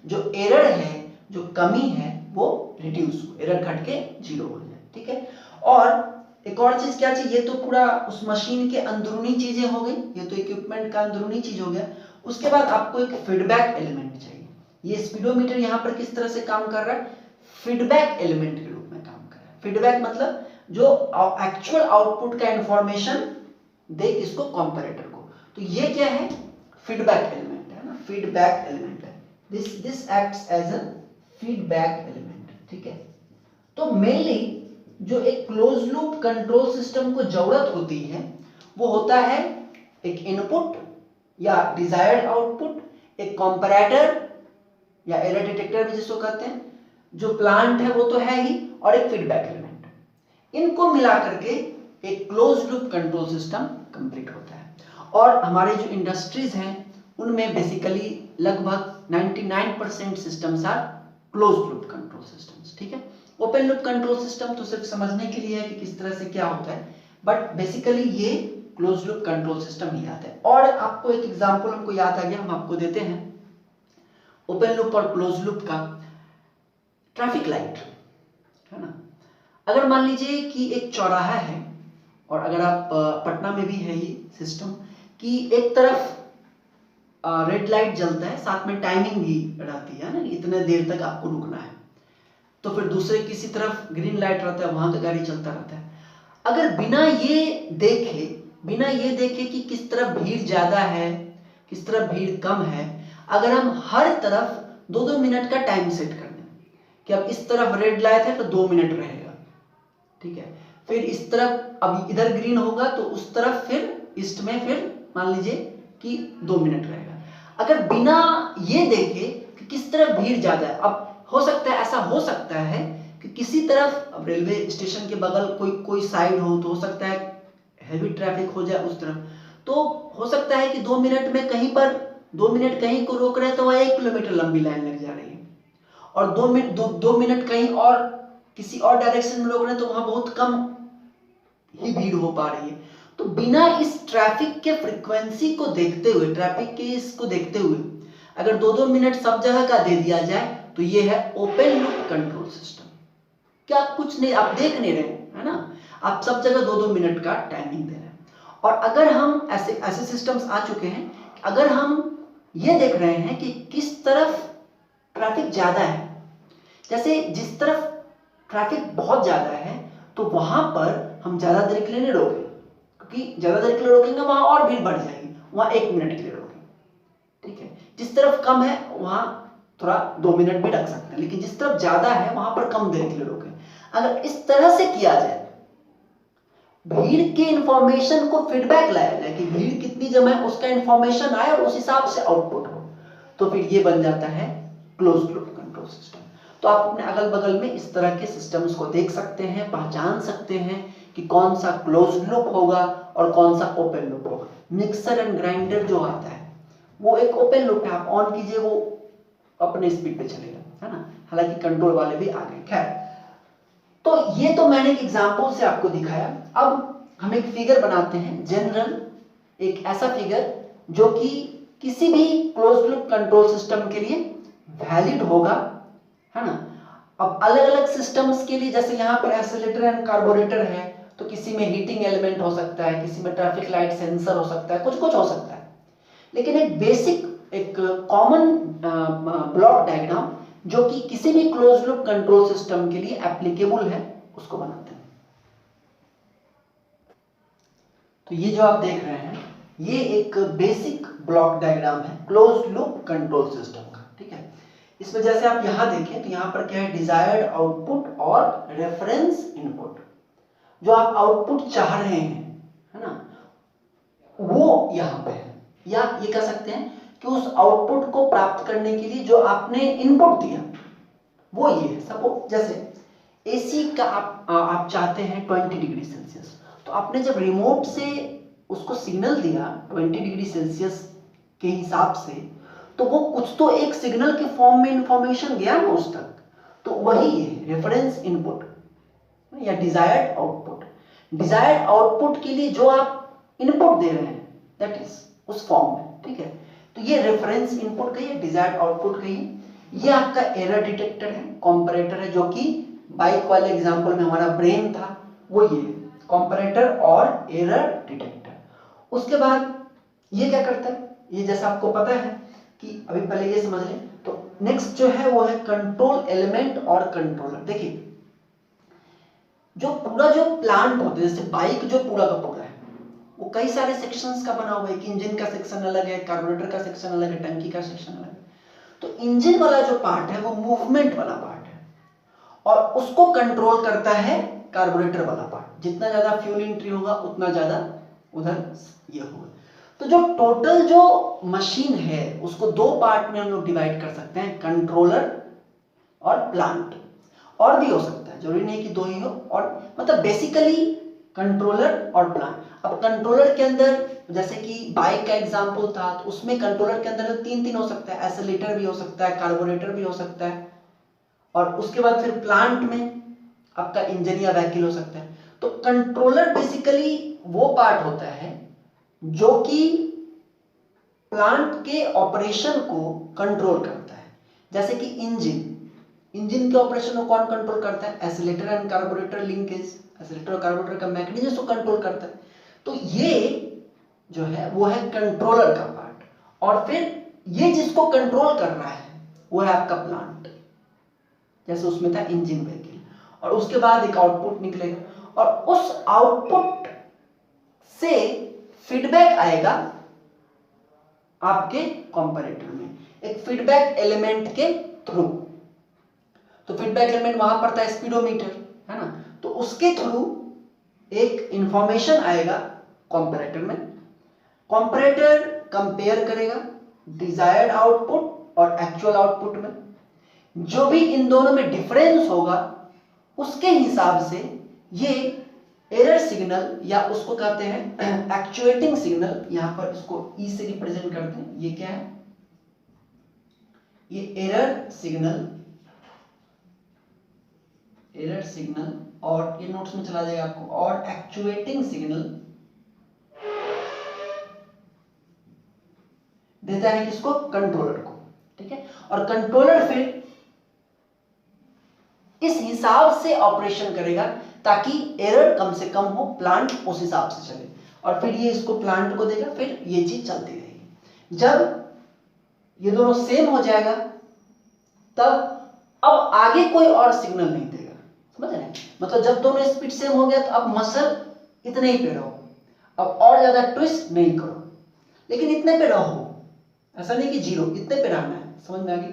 जो एरर है, जो कमी है वो रिड्यूस हो, एरर घट के जीरो हो जाए, ठीक है। और एक और चीज क्या चाहिए, ये तो पूरा उस मशीन के अंदरूनी चीजें हो गई, ये तो इक्विपमेंट का अंदरूनी चीज हो गया। उसके बाद आपको एक फीडबैक एलिमेंट चाहिए। ये स्पीडोमीटर यहाँ पर किस तरह से काम कर रहा है, फीडबैक एलिमेंट के रूप में काम कर रहा है। फीडबैक मतलब जो एक्चुअल आउटपुट का इंफॉर्मेशन दे किसको, कंपैरेटर को। तो ये क्या है, फीडबैक एलिमेंट है ना, फीडबैक एलिमेंट है, this acts as a feedback element, ठीक है। तो मेनली जो एक क्लोज लूप कंट्रोल सिस्टम को जरूरत होती है वो होता है एक इनपुट या डिजायर्ड आउटपुट, एक कंपैरेटर या एरर डिटेक्टर भी जिसको कहते हैं, जो प्लांट है वो तो है ही, और एक फीडबैक एलिमेंट। इनको मिला करके एक close loop control system complete होता है। और हमारे जो इंडस्ट्रीज हैं उनमें बेसिकली लगभग 99% systems are close loop control systems. ठीक है, ओपन लूप कंट्रोल सिस्टम तो सिर्फ समझने के लिए है कि किस तरह से क्या होता है, बट बेसिकली ये क्लोज लूप कंट्रोल सिस्टम ही आता है। और आपको एक एग्जांपल हमको याद आ गया, हम आपको देते हैं ओपन लूप और क्लोज लूप का। ट्रैफिक लाइट है ना, अगर मान लीजिए कि एक चौराहा है, और अगर आप पटना में भी है ये सिस्टम कि एक तरफ रेड लाइट जलता है, साथ में टाइमिंग भी रहती है ना, इतने देर तक आपको रुकना है, तो फिर दूसरे किसी तरफ ग्रीन लाइट रहता है, वहां का गाड़ी चलता रहता है। अगर बिना ये देखे कि किस तरफ भीड़ ज्यादा है, किस तरफ भीड़ कम है, अगर हम हर तरफ 2-2 मिनट का टाइम सेट कर दें कि अब इस तरफ रेड लाइट है तो 2 मिनट रहेगा, ठीक है, फिर इस तरफ अब इधर ग्रीन होगा तो उस तरफ फिर ईस्ट में फिर मान लीजिए कि 2 मिनट रहेगा। अगर बिना ये देखे कि किस तरफ भीड़ ज्यादा है, अब हो सकता है, ऐसा हो सकता है कि किसी तरफ, अब रेलवे स्टेशन के बगल कोई साइड हो तो हो सकता है हैवी ट्रैफिक हो जाए उस तरफ, तो हो सकता है कि 2 मिनट में कहीं पर 2 मिनट कहीं को रोक रहे हैं तो वहां 1 किलोमीटर लंबी लाइन लग जा रही है, और 2 मिनट कहीं और किसी और डायरेक्शन में रोक रहे हैं तो वहां बहुत कम ही भीड़ हो पा रही है। तो बिना इस ट्रैफिक के फ्रीक्वेंसी को देखते हुए, ट्रैफिक के इसको देखते हुए अगर 2-2 मिनट सब जगह का दे दिया जाए तो ये है ओपन लूप कंट्रोल सिस्टम। क्या कुछ नहीं, आप देख नहीं रहे है ना, आप सब जगह 2-2 मिनट का टाइमिंग दे रहे हैं। और अगर हम ऐसे सिस्टम्स आ चुके हैं, अगर हम ये देख रहे हैं कि किस तरफ ट्रैफिक ज्यादा है, जैसे जिस तरफ ट्रैफिक बहुत ज्यादा है तो वहां पर हम ज्यादा देर के लिए नहीं रोकेंगे, क्योंकि ज्यादा देर के लिए रोकेंगे वहां और भीड़ बढ़ जाएगी, वहां 1 मिनट के लिए रोकेंगे, ठीक है। जिस तरफ कम है वहां थोड़ा 2 मिनट भी रख सकते हैं, लेकिन जिस तरफ ज्यादा है वहां पर कम देर के लिए रोकें। अगर इस तरह से किया जाए, भीड़ के इंफॉर्मेशन को फीडबैक लाया जाए कि भीड़ कितनी जमा है, उसका इंफॉर्मेशन आए और उस हिसाब से आउटपुट हो, तो फिर ये बन जाता है क्लोज्ड लूप कंट्रोल सिस्टम। तो आप अपने अगल बगल में इस तरह के सिस्टम्स को देख सकते हैं, पहचान सकते हैं कि कौन सा क्लोज्ड लूप होगा और कौन सा ओपन लूप होगा। मिक्सर एंड ग्राइंडर जो आता है वो एक ओपन लूप है, आप ऑन कीजिए वो अपने स्पीड पे चलेगा, है ना, हालांकि कंट्रोल वाले भी आ गए। खैर, तो ये तो मैंने एक एग्जांपल से आपको दिखाया। अब हम एक फिगर बनाते हैं जनरल, एक ऐसा फिगर जो कि किसी भी क्लोज्ड लूप कंट्रोल सिस्टम के लिए वैलिड होगा, है ना। अब अलग अलग सिस्टम्स के लिए, जैसे यहाँ पर एक्सेलेरेटर एंड कार्बोरेटर है, तो किसी में हीटिंग एलिमेंट हो सकता है, किसी में ट्रैफिक लाइट सेंसर हो सकता है, कुछ कुछ हो सकता है, लेकिन एक बेसिक, एक कॉमन ब्लॉक डायग्राम जो कि किसी भी क्लोज्ड लूप कंट्रोल सिस्टम के लिए एप्लीकेबल है, उसको बनाते हैं। तो ये जो आप देख रहे हैं ये एक बेसिक ब्लॉक डायग्राम है क्लोज्ड लूप कंट्रोल सिस्टम का, ठीक है। इसमें जैसे आप यहां देखें तो यहां पर क्या है, डिजायर्ड आउटपुट और रेफरेंस इनपुट। जो आप आउटपुट चाह रहे हैं, है ना, वो यहां पे है, या ये कह सकते हैं कि उस आउटपुट को प्राप्त करने के लिए जो आपने इनपुट दिया वो ये है। सपोज जैसे एसी का आप चाहते हैं 20 डिग्री सेल्सियस, तो आपने जब रिमोट से उसको सिग्नल दिया 20 डिग्री सेल्सियस के हिसाब से, तो वो कुछ तो एक सिग्नल के फॉर्म में इंफॉर्मेशन गया ना उस तक, तो वही है रेफरेंस इनपुट या डिजायर्ड आउटपुट। डिजायर्ड आउटपुट के लिए जो आप इनपुट दे रहे हैं दैट इज उस फॉर्म में, ठीक है। तो ये रेफरेंस इनपुट कहिए, डिजायर्ड आउटपुट कहिए। ये आपका एरर डिटेक्टर है, कंपैरेटर है, जो कि बाइक वाले एग्जांपल में हमारा ब्रेन था, वो ये कंपैरेटर और एरर डिटेक्टर। उसके बाद ये क्या करता है, ये जैसा आपको पता है कि अभी पहले ये समझ लें, तो नेक्स्ट जो है वो है कंट्रोल एलिमेंट और कंट्रोलर। देखिए जो पूरा जो प्लांट होता है, जैसे बाइक जो पूरा का पूरा है वो कई सारे सेक्शंस का बना हुआ है, कि इंजन का सेक्शन अलग है, कार्बोरेटर का सेक्शन अलग है, टंकी का सेक्शन अलग है। तो इंजन वाला जो पार्ट है वो मूवमेंट वाला पार्ट है, और उसको कंट्रोल करता है कार्बोरेटर वाला पार्ट। जितना ज्यादा फ्यूल एंट्री होगा उतना ज्यादा उधर ये होगा। तो जो टोटल जो मशीन है उसको दो पार्ट में हम लोग डिवाइड कर सकते हैं, कंट्रोलर और प्लांट। और भी हो सकता है, जरूरी नहीं कि दो ही हो, और मतलब बेसिकली कंट्रोलर और प्लांट। अब कंट्रोलर के अंदर जैसे कि बाइक का एग्जांपल था, तो उसमें कंट्रोलर के अंदर तीन हो सकता है, एक्सेलेरेटर भी हो सकता है, कार्बोरेटर भी हो सकता है, और उसके बाद फिर प्लांट में आपका इंजन या व्हीकल हो सकता है। तो कंट्रोलर बेसिकली वो पार्ट होता है जो कि प्लांट के ऑपरेशन को कंट्रोल करता है। जैसे कि इंजन के ऑपरेशन को कौन कंट्रोल करता है? Accelerator and carburettor linkage, accelerator और कार्बोरेटर का मैकेनिज्म को कंट्रोल करता है। तो ये जो है वो है कंट्रोलर का पार्ट, और फिर ये जिसको कंट्रोल कर रहा है वो है आपका प्लांट, जैसे उसमें था इंजन व्हीकल, और उसके बाद एक आउटपुट निकलेगा, और उस आउटपुट से फीडबैक आएगा आपके कंपैरेटर में, एक फीडबैक एलिमेंट के थ्रू। तो फीडबैक एलिमेंट वहां पड़ता है स्पीडोमीटर, है ना, तो उसके थ्रू एक इंफॉर्मेशन आएगा कंपैरेटर में। कंपैरेटर कंपेयर करेगा डिजायर्ड आउटपुट और एक्चुअल आउटपुट में, जो भी इन दोनों में डिफरेंस होगा उसके हिसाब से ये एरर सिग्नल, या उसको कहते हैं एक्चुएटिंग सिग्नल, यहां पर इसको ई से रिप्रेजेंट करते हैं। ये क्या है? ये एरर सिग्नल, और ये नोट्स में चला जाएगा आपको, और एक्चुएटिंग सिग्नल देता है किसको? कंट्रोलर को, ठीक है। और कंट्रोलर फिर इस हिसाब से ऑपरेशन करेगा ताकि एरर कम से कम हो, प्लांट उस हिसाब से चले, और फिर ये इसको प्लांट को देगा, फिर ये चीज चलती रहेगी। जब ये दोनों सेम हो जाएगा तब अब आगे कोई और सिग्नल नहीं देगा, समझ रहे हैं? मतलब जब दोनों स्पीड सेम हो गया तो अब मसल इतने ही पे रहो, अब और ज्यादा ट्विस्ट नहीं करो, लेकिन इतने पे रहो, ऐसा नहीं कि जीरो, इतने पे रहना है। समझ में आ गई?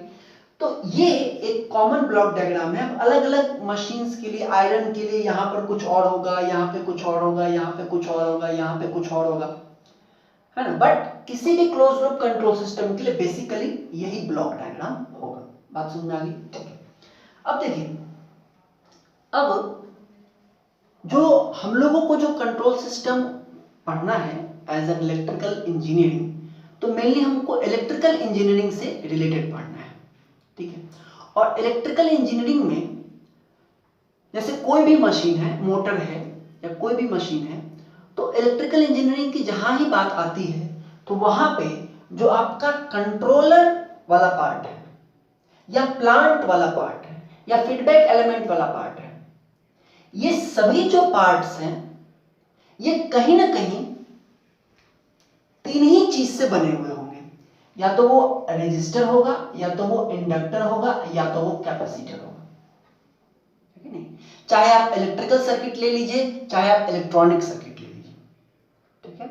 तो ये एक कॉमन ब्लॉक डायग्राम है। अलग अलग मशीन्स के लिए, आयरन के लिए यहां पर कुछ और होगा, यहां पे कुछ और होगा, यहां पे कुछ और होगा, यहां पे कुछ और होगा, है ना। बट किसी भी क्लोज लूप कंट्रोल सिस्टम के लिए बेसिकली यही ब्लॉक डायग्राम होगा। बात समझ में आ गई? ठीक है। अब देखिए, अब जो हम लोगों को जो कंट्रोल सिस्टम पढ़ना है एज एन इलेक्ट्रिकल इंजीनियरिंग, तो मेनली हमको इलेक्ट्रिकल इंजीनियरिंग से रिलेटेड पढ़ना है, ठीक है। और इलेक्ट्रिकल इंजीनियरिंग में जैसे कोई भी मशीन है, मोटर है या कोई भी मशीन है, तो इलेक्ट्रिकल इंजीनियरिंग की जहां ही बात आती है तो वहां पे जो आपका कंट्रोलर वाला पार्ट है, या प्लांट वाला पार्ट है, या फीडबैक एलिमेंट वाला पार्ट है, ये सभी जो पार्ट्स हैं ये कहीं ना कहीं तीन ही चीज से बने हुए होंगे। या तो वो रेजिस्टर होगा, या तो वो इंडक्टर होगा, या तो वो कैपेसिटर होगा, ठीक है नहीं? चाहे आप इलेक्ट्रिकल सर्किट ले लीजिए, चाहे आप इलेक्ट्रॉनिक सर्किट ले लीजिए, ठीक है।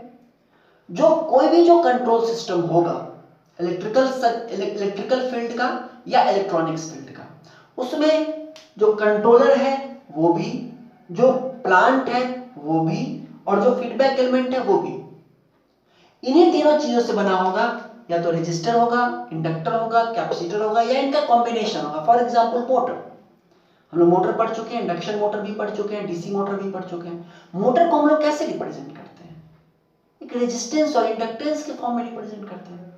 जो कोई भी जो कंट्रोल सिस्टम होगा इलेक्ट्रिकल फील्ड का या इलेक्ट्रॉनिक्स फील्ड का, उसमें जो कंट्रोलर है वो भी, जो प्लांट है वो भी, और जो फीडबैक एलिमेंट है वो भी, इन्हीं तीनों चीजों से बना होगा। या तो रेजिस्टर होगा, इंडक्टर होगा, कैपेसिटर होगा, या इनका कॉम्बिनेशन होगा। फॉर एग्जांपल मोटर, हम लोग मोटर पढ़ चुके हैं, इंडक्शन मोटर भी पढ़ चुके हैं, डीसी मोटर भी पढ़ चुके हैं। मोटर को हम लोग कैसे रिप्रेजेंट करते हैं? एक रेजिस्टेंस और इंडक्टेंस के फॉर्म में रिप्रेजेंट करते हैं।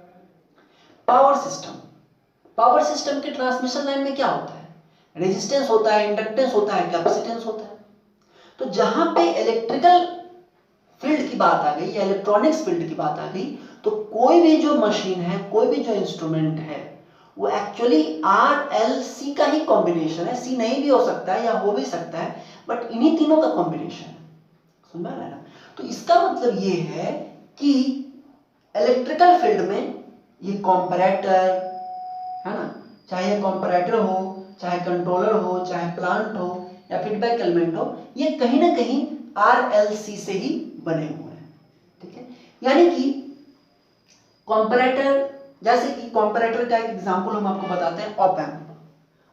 पावर सिस्टम के ट्रांसमिशन लाइन में क्या होता है? रेजिस्टेंस होता है, इंडक्टेंस होता है, कैपेसिटेंस होता है। तो जहां पे इलेक्ट्रिकल फील्ड की बात आ गई या इलेक्ट्रॉनिक्स फील्ड की बात आ गई, तो कोई भी जो मशीन है, कोई भी जो इंस्ट्रूमेंट है, वो एक्चुअली RLC का ही कॉम्बिनेशन है। सी नहीं भी हो सकता है या हो भी सकता है, बट इन्हीं तीनों का कॉम्बिनेशन है। समझ में आ रहा है ना? तो इसका मतलब ये है कि इलेक्ट्रिकल फील्ड में ये कंपैरेटर है ना, चाहे कंपैरेटर हो, चाहे कंट्रोलर हो, चाहे प्लांट हो, या फीडबैक एलिमेंट हो, ये कहीं ना कहीं RLC से ही बने हुए हैं, ठीक है। यानी कि कंपैरेटर, जैसे कि कंपैरेटर का एक एग्जांपल हम आपको बताते हैं, ऑप एम्प,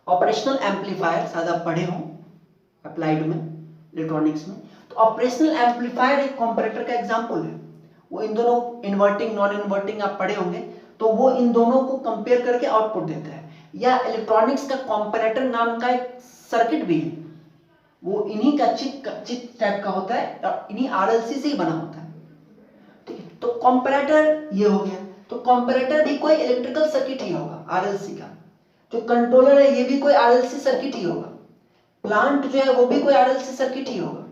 ऑपरेशनल एम्पलीफायर, शायद आप पढ़े हो अप्लाइड में, इलेक्ट्रॉनिक्स में। तो ऑपरेशनल एम्पलीफायर एक कंपैरेटर का एग्जांपल है। वो इन दोनों इन्वर्टिंग नॉन इन्वर्टिंग आप पढ़े होंगे, तो वो इन दोनों को कंपेयर करके आउटपुट देता है। या इलेक्ट्रॉनिक्स का कंपैरेटर नाम का एक सर्किट भी है, वो इन्हीं का चिप टाइप का होता है और इन्हीं आरएलसी से ही बना होता है, ठीक है। तो कंपैरेटर ये हो गया, तो कंपैरेटर भी कोई इलेक्ट्रिकल सर्किट ही होगा आरएलसी का। जो कंट्रोलर है ये भी कोई आरएलसी सर्किट ही होगा, प्लांट जो है वो भी कोई आरएलसी सर्किट ही होगा,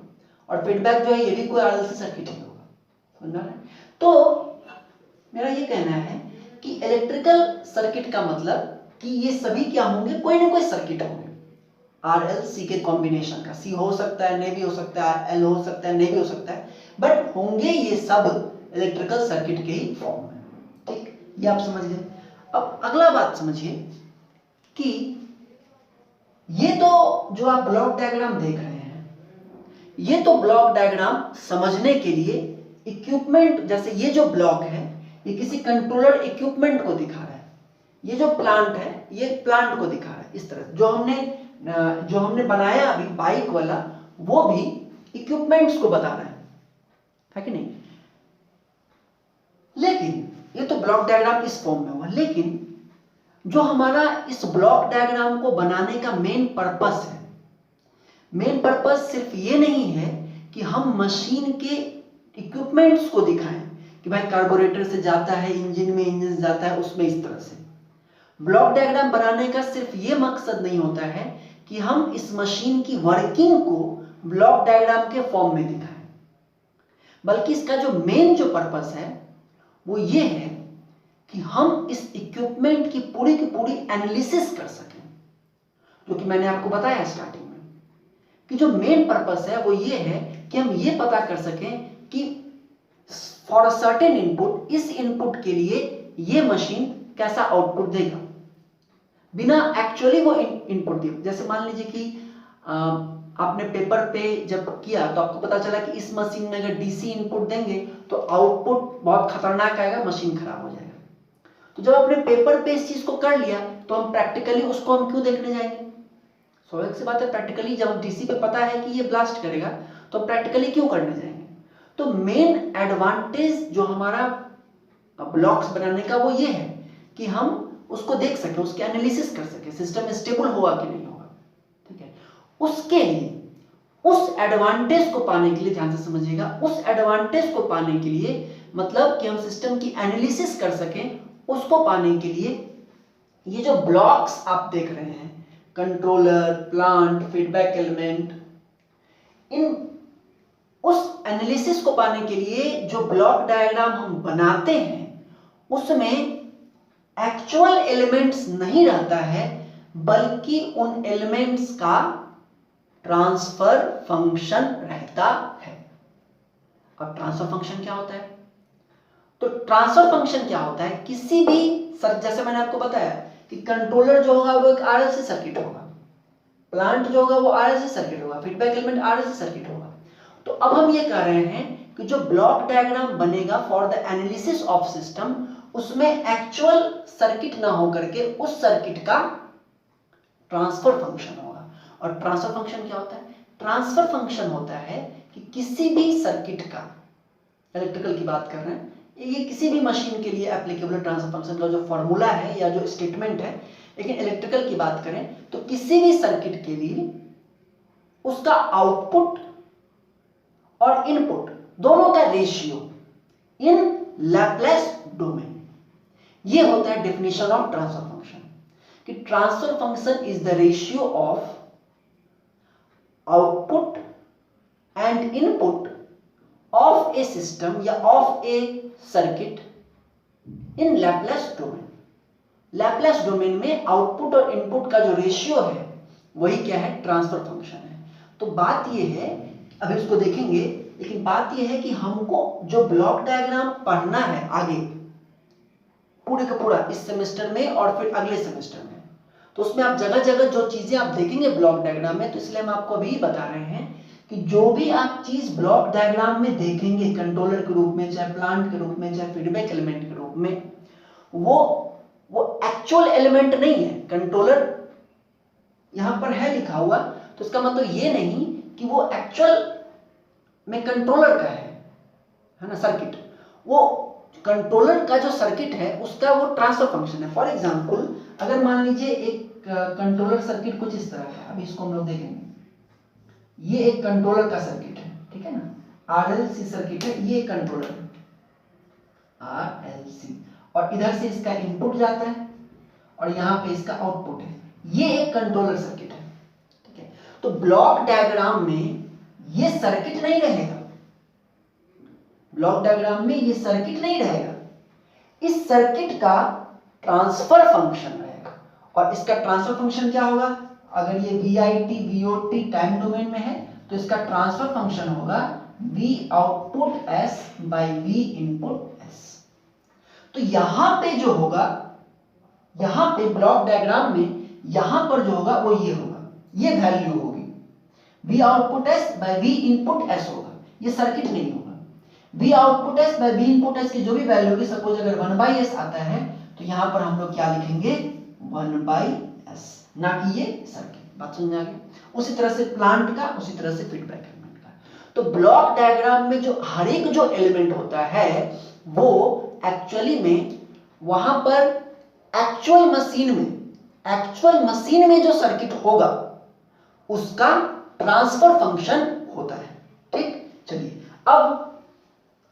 और फीडबैक जो है ये भी कोई आरएलसी सर्किट ही होगा, समझ रहे हैं। तो मेरा ये कहना है कि इलेक्ट्रिकल सर्किट का मतलब कि ये सभी क्या होंगे, कोई ना कोई सर्किट होंगे आर एल सी के कॉम्बिनेशन का। सी हो सकता है, नहीं भी हो सकता है, एल हो सकता है, नहीं भी हो सकता है, बट होंगे ये सब इलेक्ट्रिकल सर्किट के ही फॉर्म में, ठीक, ये आप समझ गए। अब अगला बात समझिए कि ये तो जो आप ब्लॉक डायग्राम देख रहे हैं, ये तो ब्लॉक डायग्राम समझने के लिए इक्विपमेंट, जैसे ये जो ब्लॉक है ये किसी कंट्रोलर इक्विपमेंट को दिखा रहा है, ये जो प्लांट है ये प्लांट को दिखा रहा है। इस तरह जो हमने बनाया अभी बाइक वाला, वो भी इक्विपमेंट्स को बता रहा है कि नहीं। लेकिन ये तो ब्लॉक डायग्राम इस फॉर्म में हुआ, लेकिन जो हमारा इस ब्लॉक डायग्राम को बनाने का मेन पर्पस है, मेन पर्पस सिर्फ ये नहीं है कि हम मशीन के इक्विपमेंट्स को दिखाएं कि भाई कार्बोरेटर से जाता है इंजन में, इंजन से जाता है उसमें, इस तरह से। ब्लॉक डायग्राम बनाने का सिर्फ ये मकसद नहीं होता है कि हम इस मशीन की वर्किंग को ब्लॉक डायग्राम के फॉर्म में दिखाएं, बल्कि इसका जो मेन जो पर्पस है वो ये है कि हम इस इक्विपमेंट की पूरी एनालिसिस कर सकें, जो कि मैंने आपको बताया स्टार्टिंग में कि जो मेन पर्पस है वो ये है कि हम ये पता कर सकें कि फॉर अ सर्टेन इनपुट, इस इनपुट के लिए ये मशीन कैसा आउटपुट देगा बिना एक्चुअली वो इनपुट दिए। जैसे मान लीजिए कि आपने पेपर पे जब किया तो आपको पता चला कि इस मशीन में अगर डीसी इनपुट देंगे तो आउटपुट बहुत खतरनाक आएगा, मशीन खराब हो जाएगा। तो जब आपने पेपर पे इस चीज को कर लिया तो हम प्रैक्टिकली उसको हम क्यों देखने जाएंगे? स्वाभाविक सी बात है, प्रैक्टिकली जब डीसी पे पता है कि ये ब्लास्ट करेगा तो प्रैक्टिकली क्यों करने जाएंगे। तो मेन एडवांटेज जो हमारा ब्लॉक्स बनाने का वो ये है कि हम उसको देख सके, उसके एनालिसिस कर सके, सिस्टम स्टेबल हुआ कि नहीं होगा, ठीक है। उसके लिए, उस एडवांटेज को पाने के लिए, ध्यान से समझिएगा, उस एडवांटेज को पाने के लिए मतलब कि हम सिस्टम की एनालिसिस कर सकें, उसको पाने के लिए ये जो ब्लॉक्स आप देख रहे हैं, कंट्रोलर, प्लांट, फीडबैक एलिमेंट, इन उस एनालिसिस को पाने के लिए जो ब्लॉक डायग्राम हम बनाते हैं उसमें एक्चुअल एलिमेंट्स नहीं रहता है, बल्कि उन एलिमेंट्स का ट्रांसफर फंक्शन रहता है। अब ट्रांसफर फंक्शन क्या होता है? तो ट्रांसफर फंक्शन क्या होता है, किसी भी जैसे मैंने आपको बताया कि कंट्रोलर जो होगा वो एक आरएलसी सर्किट होगा, प्लांट जो होगा वो आरएलसी सर्किट होगा, फीडबैक एलिमेंट आरएलसी सर्किट होगा। तो अब हम ये कह रहे हैं कि जो ब्लॉक डायग्राम बनेगा for the analysis of system, उसमें एक्चुअल सर्किट ना हो करके उस सर्किट का ट्रांसफर फंक्शन होगा। और ट्रांसफर फंक्शन क्या होता है? ट्रांसफर फंक्शन होता है कि किसी भी सर्किट का, इलेक्ट्रिकल की बात कर रहे हैं, ये किसी भी मशीन के लिए एप्लीकेबल ट्रांसफर फंक्शन का जो फॉर्मूला है या जो स्टेटमेंट है, लेकिन इलेक्ट्रिकल की बात करें तो किसी भी सर्किट के लिए उसका आउटपुट और इनपुट दोनों का रेशियो इन लैप्लेस डोमेन, ये होता है डेफिनेशन ऑफ ट्रांसफर फंक्शन, कि transfer function is the ratio of output and input of a system या of a circuit in Laplace domain. Laplace domain में आउटपुट और इनपुट का जो रेशियो है वही क्या है? ट्रांसफर फंक्शन है। तो बात यह है, अभी इसको देखेंगे, लेकिन बात यह है कि हमको जो ब्लॉक डायग्राम पढ़ना है आगे पूरे का पूरा इस सेमेस्टर में और फिर अगले सेमेस्टर में, तो उसमें आप जगह जगह जो चीजें आप देखेंगे ब्लॉक डायग्राम में, तो इसलिए हम आपको अभी बता रहे हैं कि जो भी आप चीज ब्लॉक डायग्राम में देखेंगे, कंट्रोलर के रूप में, चाहे प्लांट के रूप में, चाहे फीडबैक एलिमेंट के रूप में, वो एक्चुअल एलिमेंट नहीं है। कंट्रोलर यहां पर है लिखा हुआ, तो इसका मतलब ये नहीं कि वो एक्चुअल में कंट्रोलर का है ना सर्किट, वो कंट्रोलर का जो सर्किट है उसका वो ट्रांसफर फंक्शन है। फॉर एग्जांपल अगर मान लीजिए एक कंट्रोलर सर्किट कुछ इस तरह का है, अभी इसको हम लोग देखेंगे, ये एक कंट्रोलर का सर्किट है, ठीक है ना, आरएलसी सर्किट है, ये कंट्रोलर है आरएलसी, और इधर से इसका इनपुट जाता है और यहाँ पे इसका आउटपुट है, ये एक कंट्रोलर सर्किट है, ठीक है। तो ब्लॉक डायग्राम में ये सर्किट नहीं रहेगा, ब्लॉक डायग्राम में ये सर्किट नहीं रहेगा, इस सर्किट का ट्रांसफर फंक्शन रहेगा। और इसका ट्रांसफर फंक्शन क्या होगा, अगर ये VIT VOT टाइम डोमेन में है तो इसका ट्रांसफर फंक्शन होगा V output S by V input S। तो यहां पे जो होगा, यहां पे ब्लॉक डायग्राम में यहां पर जो होगा वो ये होगा, ये वैल्यू होगी V output S by V input S होगा, ये सर्किट नहीं होगा। V output S by V input S की जो भी वैल्यू होगी, सपोज अगर 1/s आता है तो यहां पर हम लोग क्या लिखेंगे 1/s, ना कि ये सर्किट। बात समझ आ गई? उसी तरह से प्लांट का, उसी तरह से फीडबैक एलिमेंट का। तो ब्लॉक डायग्राम में जो हर एक जो एलिमेंट होता है वो एक्चुअली में वहां पर एक्चुअल मशीन में जो सर्किट होगा उसका ट्रांसफर फंक्शन होता है, ठीक। चलिए अब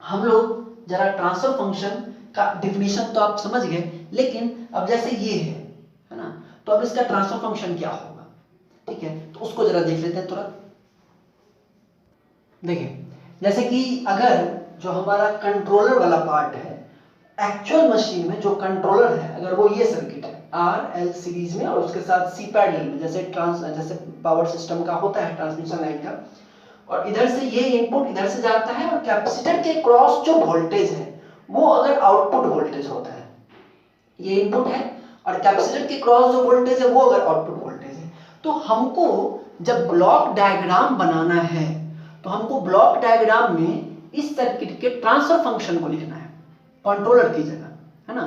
हम लोग जरा ट्रांसफर फंक्शन का डिफिनीशन तो आप समझ गए, लेकिन अब जैसे ये है ना, तो अब इसका ट्रांसफर फंक्शन क्या होगा, ठीक है, तो उसको जरा देख लेते हैं तुरंत। देखिए जैसे कि अगर जो हमारा कंट्रोलर वाला पार्ट है, एक्चुअल मशीन में जो कंट्रोलर है, अगर वो ये सर्किट है RL सीरीज में और उसके साथ C पैरेलल में, जैसे पावर सिस्टम का होता है ट्रांसमिशन लाइन का, और इधर से ये इनपुट इधर से जाता है, और कैपेसिटर के क्रॉस जो वोल्टेज है वो अगर आउटपुट वोल्टेज होता है, ये इनपुट है और कैपेसिटर के क्रॉस जो वोल्टेज है वो अगर आउटपुट वोल्टेज है, तो हमको जब ब्लॉक डायग्राम बनाना है तो हमको ब्लॉक डायग्राम में इस सर्किट के ट्रांसफर फंक्शन को लिखना है कंट्रोलर की जगह, है ना।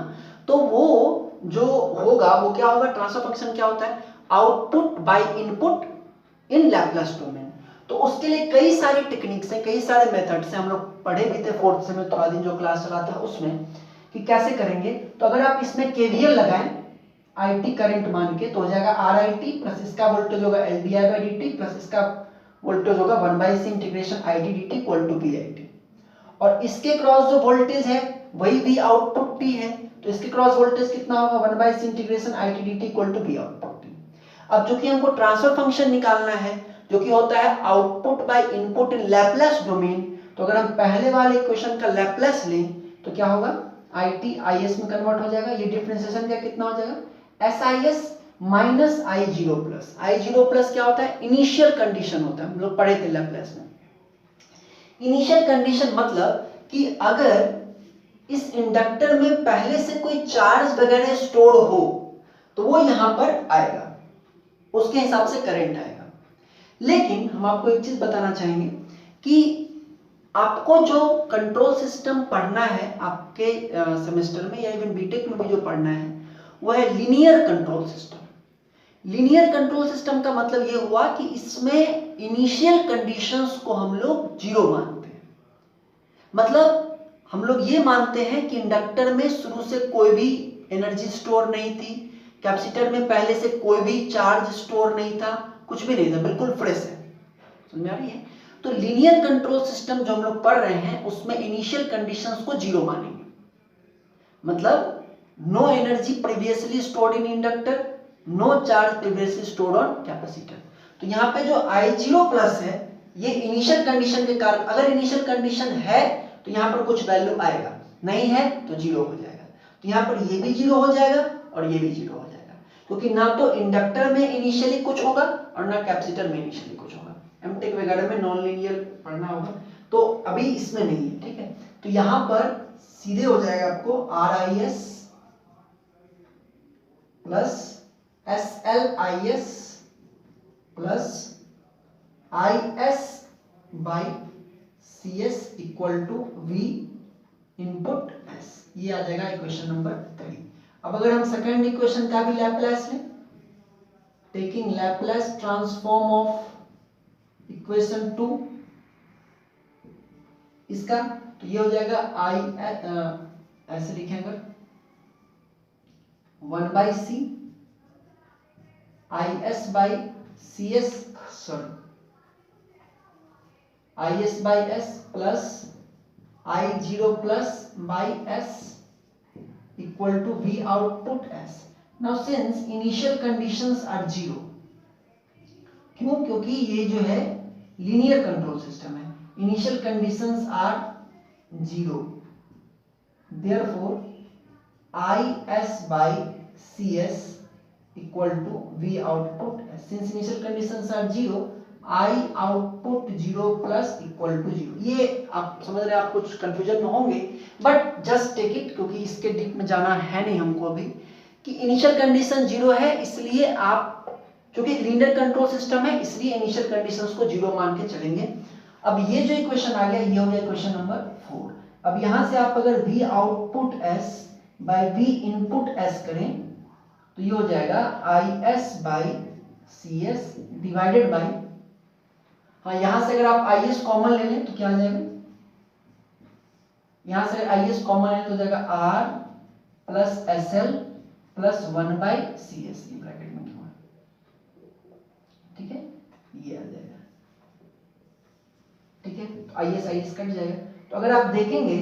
तो वो जो होगा वो क्या होगा, ट्रांसफर फंक्शन क्या होता है, output by input in Laplace domain. तो उसके लिए कई सारी टेक्निक्स हैं, कई सारे मेथड्स हैं, हम लोग पढ़े भी थे फोर्थ से में, थोड़ा दिन जो क्लास चला था उसमें, कि कैसे करेंगे। तो अगर आप इसमें KVL लगाएं IT करंट मान के, तो हो जाएगा RIT प्लस इसका वोल्टेज होगा LDI/dt प्लस इसका वोल्टेज होगा 1/c integration IT dt equal to VIT, और इसके क्रॉस जो वोल्टेज है वही V आउटपुट T है, तो इसके क्रॉस वोल्टेज कितना होगा 1/c integration IT dt equal to V output T। अब चूंकि हमको ट्रांसफर फंक्शन निकालना है जो कि होता है output by input in Laplace domain, तो अगर हम पहले वाले इक्वेशन का लैप्लास लें तो क्या होगा, IT IS में कन्वर्ट हो जाएगा, ये डिफरेंशिएशन का कितना हो जाएगा SIS minus I0 plus. I0 plus क्या होता है, इनिशियल कंडीशन होता है, हम लोग पढ़े थे लैप्लास में। इनिशियल कंडीशन मतलब कि अगर इस इंडक्टर में पहले से कोई चार्ज वगैरह स्टोर हो तो वो यहां पर आएगा, उसके हिसाब से करंट आएगा। लेकिन हम आपको एक चीज बताना चाहेंगे कि आपको जो कंट्रोल सिस्टम पढ़ना है आपके सेमेस्टर में या इवन बीटेक में भी जो पढ़ना है वो है linear control system. Linear control system का मतलब ये हुआ कि इसमें इनिशियल कंडीशंस को हम लोग जीरो मानते हैं। मतलब हम लोग ये मानते हैं कि इंडक्टर में शुरू से कोई भी एनर्जी स्टोर नहीं थी, कैपेसिटर में पहले से कोई भी चार्ज स्टोर नहीं था, कुछ भी नहीं था, बिल्कुल फ्रेश है। समझ आ रही है? तो लीनियर कंट्रोल सिस्टम जो हम लोग पढ़ रहे हैं उसमें इनिशियल कंडीशंस को जीरो मानेंगे। मतलब no energy previously stored in inductor, no charge previously stored on capacitor. तो यहाँ पे जो I0 प्लस है ये इनिशियल कंडीशन के कारण, अगर इनिशियल कंडीशन है तो यहाँ पर कुछ वैल्यू आएगा, नहीं है तो जीरो हो जाएगा। तो यहाँ पर ये भी जीरो हो जाएगा और ये भी जीरो हो जाएगा, क्योंकि ना तो इंडक्टर में इनिशियली कुछ होगा और ना कैपेसिटर में इनिशियली कुछ होगा। एमटेक वगैरह में नॉन लीनियर पढ़ना होगा, तो अभी इसमें नहीं है, ठीक है। तो यहाँ पर सीधे हो जाएगा आपको RIS plus SLIS plus IS by CS equal to V input S, ये आ जाएगा इक्वेशन नंबर 3। अब अगर हम सेकेंड इक्वेशन का भी लैप्लास लें, taking Laplace transform of equation 2, इसका, तो ये हो जाएगा आई, ऐसे लिखेंगे 1/c is/cs, sorry is/s plus I0 plus by s equal to V output s. Now since initial conditions are 0, क्यों? क्योंकि ये जो है लीनियर कंट्रोल सिस्टम है, initial conditions are 0, therefore is/cs equal to V output s. Since initial conditions are 0, I output 0 plus equal to 0. ये आप समझ रहे हैं, आप कुछ कंफ्यूजन में होंगे, बट जस्ट टेक इट, क्योंकि इसके डीप में जाना है नहीं हमको अभी, कि इनिशियल कंडीशन 0 है, इसलिए आप, क्योंकि लीनियर कंट्रोल सिस्टम है, इसलिए इनिशियल कंडीशंस को 0 मान के चलेंगे। अब ये जो इक्वेशन आ गया, ये हो गया इक्वेशन नंबर 4। अब यहां से आप अगर V output s by V input s करें तो ये हो जाएगा is/cs डिवाइडेड बाय, हाँ यहां से अगर आप is कॉमन ले लें तो क्या आ जाएगा, यहां से अगर is कॉमन ले तो हो जाएगा r plus sl plus 1/cs, ये ब्रैकेट में क्यों है, ठीक है, ये आ जाएगा, ठीक है, तो is कट जाएगा। तो अगर आप देखेंगे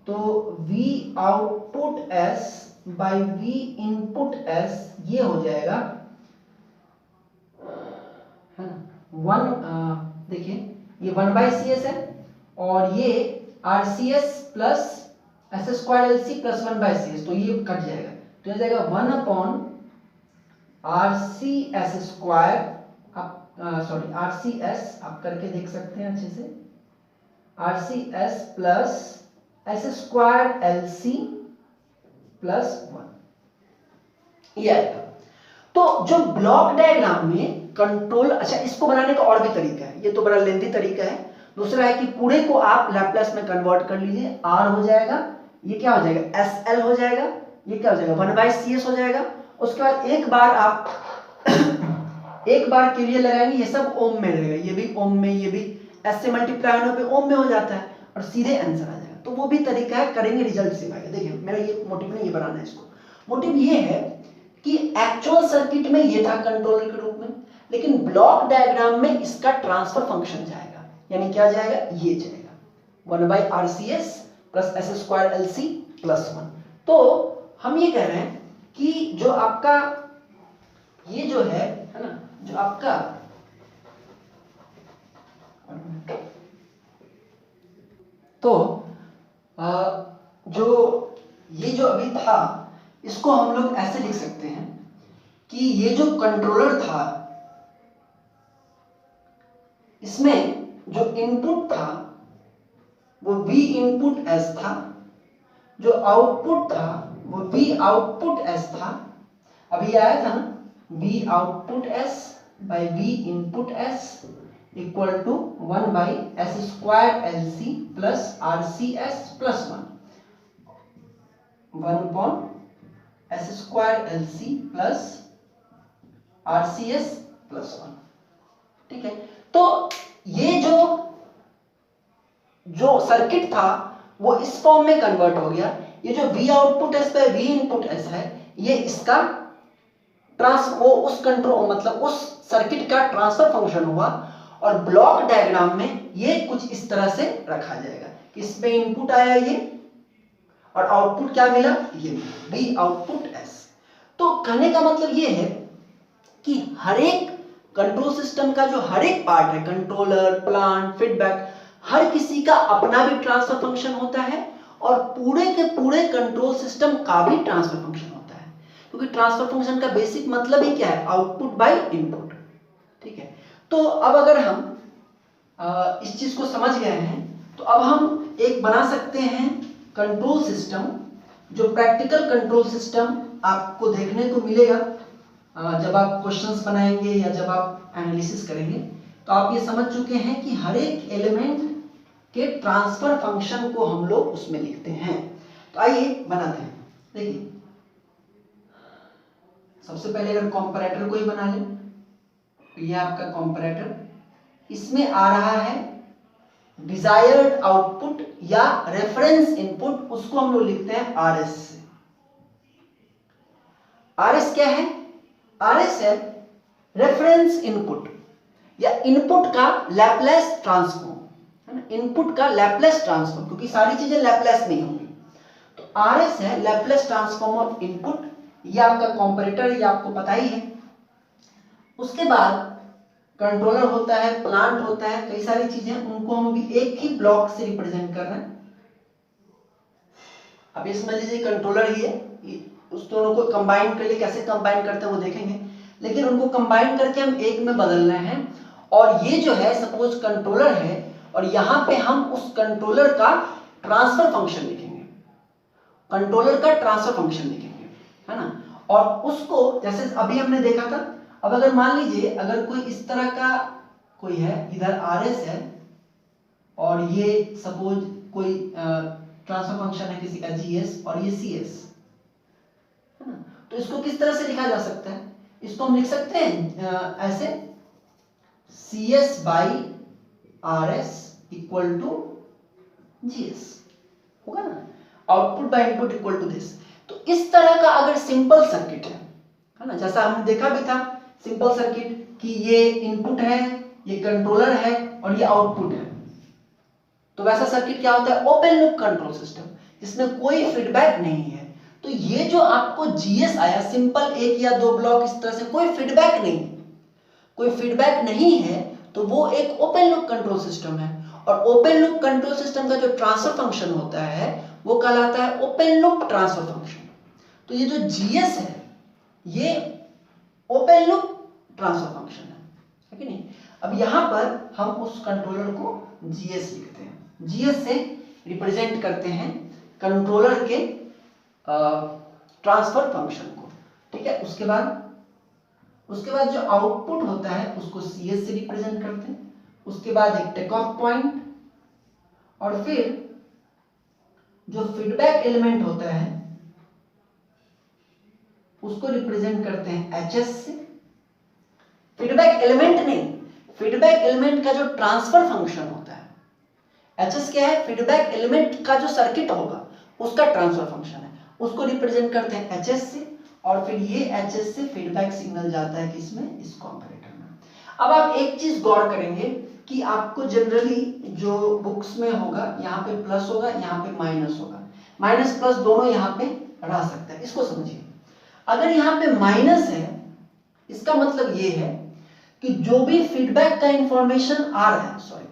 तो V output s by V input s ये हो जाएगा, है ना, देखिए ये 1/cs है और ये RCS plus s²LC plus 1/cs, तो ये कट जाएगा, तो ये जाएगा 1/RCS², सॉरी RCS आप करके देख सकते हैं अच्छे से, RCS प्लस s²LC प्लस 1, ये आएगा। तो जो ब्लॉक डायग्राम में कंट्रोल, अच्छा इसको बनाने का और भी तरीका है, ये तो बड़ा लेंथी तरीका है। दूसरा है कि पूरे को आप लैप्लास में कन्वर्ट कर लीजिए, R हो जाएगा, ये क्या हो जाएगा SL हो जाएगा, ये क्या हो जाएगा 1/CS हो जाएगा। उसके बाद एक बार आप एक बार के लिए लगाएंगे, ये सब ओम में रहेगा, ये भी ओम में, ये भी S से मल्टीप्लाई होने पे ओम में हो जाता है और सीधे आंसर आ जाएगा। तो वो भी तरीका है, करेंगे रिजल्ट से आएगा। देखिए मेरा ये मोटिव नहीं, ये बनाना है इसको, मोटिव ये है कि एक्चुअल सर्किट में ये था कंट्रोलर के रूप में, लेकिन ब्लॉक डायग्राम में इसका ट्रांसफर फंक्शन जाएगा, यानी क्या जाएगा, ये जाएगा 1/RCS प्लस s²LC प्लस 1। तो हम ये कह रहे हैं कि जो आपका ये जो है ना, जो आपका तो जो ये जो अभी था, इसको हम लोग ऐसे लिख सकते हैं कि ये जो कंट्रोलर था, इसमें जो इनपुट था वो V इनपुट S था, जो आउटपुट था वो V आउटपुट S था। अभी आया था ना, V output S by V input S equal to 1/s²LC plus RCS plus 1, 1/s²LC plus RCS plus 1, ठीक है। तो ये जो सर्किट था वो इस फॉर्म में कन्वर्ट हो गया। ये जो V output S by V input S है, ये इसका वो उस कंट्रोल, मतलब उस सर्किट का ट्रांसफर फंक्शन हुआ, और ब्लॉक डायग्राम में ये कुछ इस तरह से रखा जाएगा कि इसमें इनपुट आया ये, और आउटपुट क्या मिला, ये V आउटपुट S। तो कहने का मतलब ये है कि हर एक कंट्रोल सिस्टम का जो हर एक पार्ट है, कंट्रोलर, प्लांट, फीडबैक, हर किसी का अपना भी ट्रांसफर फंक्शन होता है और पूरे के पूरे कंट्रोल सिस्टम का भी ट्रांसफर फंक्शन होता है, क्योंकि ट्रांसफर फंक्शन का बेसिक मतलब ही क्या है, आउटपुट बाय इनपुट, ठीक है। तो अब अगर हम इस चीज को समझ गए हैं, तो अब हम एक बना सकते हैं कंट्रोल सिस्टम, जो प्रैक्टिकल कंट्रोल सिस्टम आपको देखने को मिलेगा जब आप क्वेश्चंस बनाएंगे या जब आप एनालिसिस करेंगे। तो आप ये समझ चुके हैं कि हर एक एलिमेंट के ट्रांसफर फंक्शन को हम लोग उसमें लिखते हैं। तो आइए बनाते हैं। देखिए सबसे पहले अगर कंपैरेटर को ही बना लें, तो ये आपका कंपैरेटर, इसमें आ रहा है डिजायर्ड आउटपुट या रेफरेंस इनपुट, उसको हम लोग लिखते हैं आरएस से। आरएस क्या है? आरएस है रेफरेंस इनपुट या इनपुट का लैप्लेस ट्रांसफॉर्म, है ना, इनपुट का लैप्लेस ट्रांसफॉर्म, क्योंकि सारी चीजें लैप्लेस नहीं होंगी। तो आरएस है लैप्लेस ट्रांसफॉर्म ऑफ इनपुट, ये आपका कंपैरेटर, ये आपको पता ही है। उसके बाद कंट्रोलर होता है, प्लांट होता है, कई सारी चीजें, उनको हम भी एक ही ब्लॉक से रिप्रेजेंट कर रहे हैं। अब ये समझ लीजिए कंट्रोलर ही है, उस दोनों को कंबाइन कर लिए, कैसे कंबाइन करते हैं वो देखेंगे, लेकिन उनको कंबाइन करके हम एक में बदल रहे हैं। और ये जो है सपोज कंट्रोलर है और यहां पे हम उस कंट्रोलर का ट्रांसफर फंक्शन लिखेंगे, कंट्रोलर का ट्रांसफर फंक्शन लिखेंगे, है ना। और उसको जैसे अभी हमने देखा था, अब अगर मान लीजिए अगर कोई इस तरह का कोई है, इधर आरएस है और ये सपोज कोई ट्रांसफर फंक्शन है किसी का जीएस और ये सीएस, है ना, तो इसको किस तरह से लिखा जा सकता है? इसको हम लिख सकते हैं ऐसे, CS by RS equal to GS, होगा ना, output by input equal to this. तो इस तरह का अगर सिंपल सर्किट है ना, जैसा हमने देखा भी था सिंपल सर्किट कि ये इनपुट है, ये कंट्रोलर है और ये आउटपुट है, तो वैसा सर्किट क्या होता है? ओपन लूप कंट्रोल सिस्टम, जिसमें कोई फीडबैक नहीं है। तो ये जो आपको जीएस आया सिंपल, एक या दो ब्लॉक इस तरह से, कोई फीडबैक नहीं, कोई फीडबैक नहीं है, तो वो एक ओपन लूप कंट्रोल सिस्टम है। और ओपन लूप कंट्रोल सिस्टम का जो ट्रांसफर फंक्शन होता है वो कहलाता है ओपन लूप ट्रांसफर फंक्शन। तो ये जो जीएस है ये ओपन लूप ट्रांसफर फंक्शन है कि नहीं। अब यहां पर हम उस कंट्रोलर को जीएस लिखते हैं, जीएस से रिप्रेजेंट करते हैं कंट्रोलर के ट्रांसफर फंक्शन को, ठीक है। उसके बाद जो आउटपुट होता है उसको सीएस से रिप्रेजेंट करते हैं। उसके बाद एक टेक ऑफ पॉइंट, और फिर जो फीडबैक एलिमेंट होता है उसको रिप्रेजेंट करते हैं एचएस से। फीडबैक एलिमेंट नहीं, फीडबैक एलिमेंट का जो ट्रांसफर फंक्शन होता है, एचएस क्या है? फीडबैक एलिमेंट का जो सर्किट होगा उसका ट्रांसफर फंक्शन है, उसको रिप्रेजेंट करते हैं एचएस से। और फिर ये एचएस से फीडबैक सिग्नल जाता है किसमें? इस कंपैरेटर में। अब आप एक चीज गौर करेंगे कि आपको जनरली जो बुक्स में होगा, यहाँ पे प्लस होगा, यहाँ पे माइनस होगा, माइनस प्लस दोनों यहाँ पे रह सकता है। इसको समझिए, अगर यहाँ पे माइनस है इसका मतलब ये है कि जो भी फीडबैक का इंफॉर्मेशन आ रहा है, सॉरी,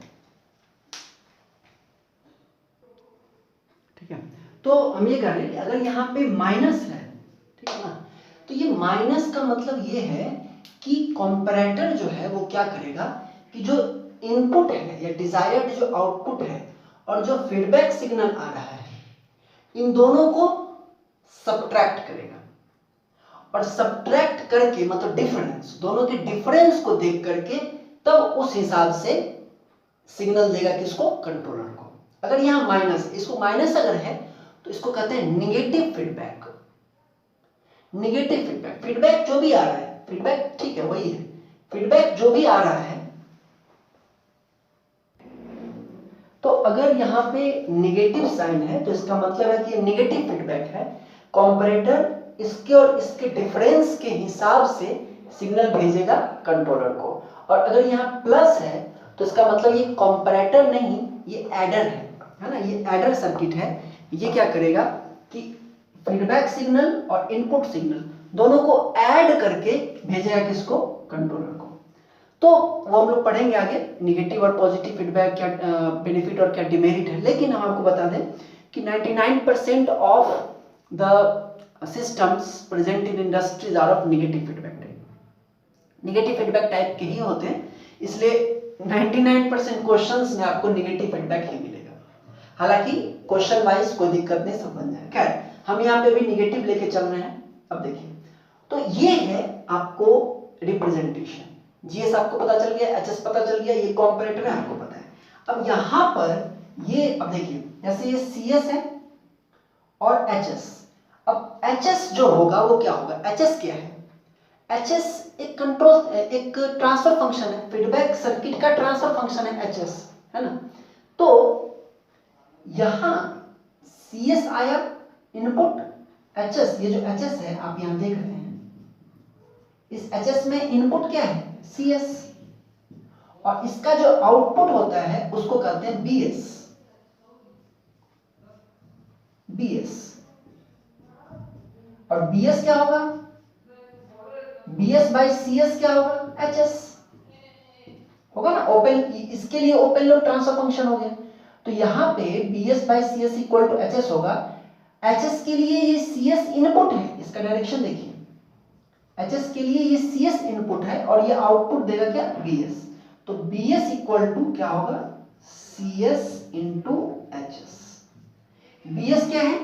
ठीक है, तो हम ये कह रहे हैं कि अगर यहाँ पे माइनस है, ठीक है ना, तो ये माइनस का मतलब ये है कि कंपैरेटर जो है वो क्या करेगा कि जो इनपुट है या डिजायर्ड जो आउटपुट है और जो फीडबैक सिग्नल आ रहा है, इन दोनों को सब्ट्रैक्ट करेगा। और सब्ट्रैक्ट करके मतलब डिफरेंस, दोनों के डिफरेंस को देख करके तब उस हिसाब से सिग्नल देगा किसको? कंट्रोलर को। अगर यहाँ माइनस, इसको माइनस अगर है तो इसको कहते हैं negative feedback. Negative feedback, feedback जो भी आ रहा है, फीडबैक ठीक है वही है, फीडबैक जो भी आ रहा है, तो अगर यहाँ पे निगेटिव साइन है तो इसका मतलब है कि ये निगेटिव फीडबैक है। कंपैरेटर इसके और इसके डिफरेंस के हिसाब से सिग्नल भेजेगा कंट्रोलर को। और अगर यहाँ प्लस है तो इसका मतलब ये कंपैरेटर नहीं, ये एडर है ना, ये एडर सर्किट है। ये क्या करेगा कि फीडबैक सिग्नल और इनपुट सिग्नल दोनों को ऐड करके भेजेगा किसको? कंट्रोलर को। तो वो हम लोग पढ़ेंगे आगे, निगेटिव और पॉजिटिव फीडबैक क्या बेनिफिट और क्या डिमेरिट है। लेकिन हम आपको बता दें कि 99% of the systems present in industries are of negative feedback type. Negative feedback type के ही होते हैं, इसलिए 99% क्वेश्चंस में आपको नेगेटिव फीडबैक ही मिलेगा। हालांकि क्वेश्चन वाइज कोई दिक्कत नहीं, सब बन जाए। खैर हम यहाँ पे भी नेगेटिव लेके चल रहे हैं। अब देखिए, तो ये है आपको रिप्रेजेंटेशन। जीएस आपको पता चल गया, एचएस पता चल गया, ये कंपैरेटर है आपको पता है। अब यहाँ पर ये, अब देखिए जैसे ये सीएस है और एचएस। अब एचएस जो होगा वो क्या होगा? एचएस क्या है? एचएस एक कंट्रोल, एक ट्रांसफर फंक्शन है, फीडबैक सर्किट का ट्रांसफर फंक्शन है एचएस, है ना। तो यहां CS आया इनपुट, HS, ये जो HS है आप यहां देख रहे हैं, इस HS में इनपुट क्या है CS, और इसका जो आउटपुट होता है उसको कहते हैं BS। और BS क्या होगा, BS बाई CS क्या होगा, HS होगा ना। ओपन, इसके लिए ओपन लूप ट्रांसफर फंक्शन हो गया। तो यहां पे BS by CS equal to HS होगा। HS के लिए ये CS इनपुट है, इसका डायरेक्शन देखिए, HS के लिए ये CS इनपुट है और ये आउटपुट देगा क्या, BS। तो BS इक्वल टू क्या होगा, CS इंटू HS। BS क्या है,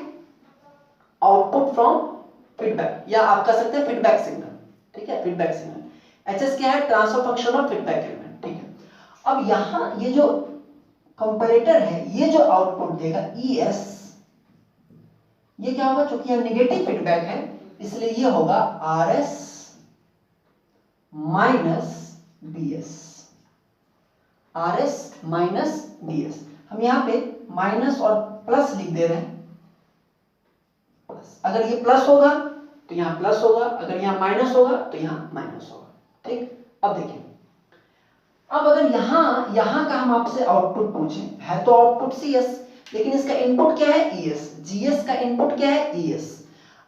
आउटपुट फ्रॉम फीडबैक, या आप कह सकते हैं फीडबैक सिग्नल, ठीक है, फीडबैक सिग्नल। HS क्या है, transfer function of feedback element, ठीक है। अब यहां ये जो कंपैरेटर है, ये जो आउटपुट देगा ES, ये क्या होगा, चूंकि यह नेगेटिव फीडबैक है इसलिए ये होगा RS minus BS, RS minus BS। हम यहां पे माइनस और प्लस लिख दे रहे हैं। अगर ये प्लस होगा तो यहां प्लस होगा, अगर यहां माइनस होगा तो यहां माइनस होगा, ठीक। अब देखिए, अब अगर यहां का हम आपसे आउटपुट पूछें, है तो आउटपुट CS, लेकिन इसका इनपुट क्या है ES, GS का इनपुट क्या है ES।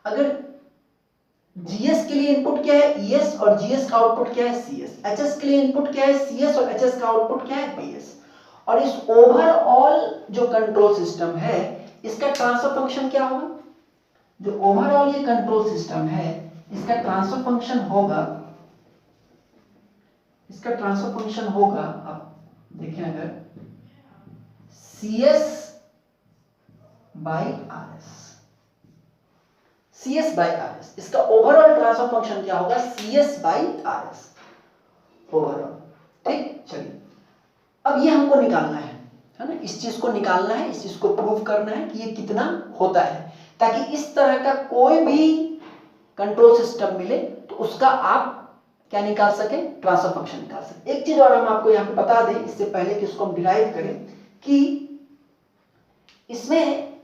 अगर GS के लिए इनपुट क्या है ES और GS का आउटपुट क्या है CS, HS के लिए इनपुट क्या है CS और HS का आउटपुट क्या है BS। और इस ओवरऑल जो कंट्रोल सिस्टम है इसका ट्रांसफर फंक्शन क्या होगा, जो ओवरऑल ये कंट्रोल सिस्टम है इसका ट्रांसफर फंक्शन होगा, इसका ट्रांसफर फंक्शन होगा, आप देखें अगर CS by RS, CS by RS, इसका ओवरऑल ट्रांसफर फंक्शन क्या होगा, CS बाई RS ओवरऑल, ठीक। चलिए अब ये हमको निकालना है ना, इस चीज को निकालना है, इस चीज को प्रूव करना है कि ये कितना होता है, ताकि इस तरह का कोई भी कंट्रोल सिस्टम मिले तो उसका आप क्या निकाल सके, ट्रांसफर फंक्शन निकाल सके। एक चीज और हम आपको यहाँ पे बता दें इससे पहले कि उसको हम डिराइव करें, कि इसमें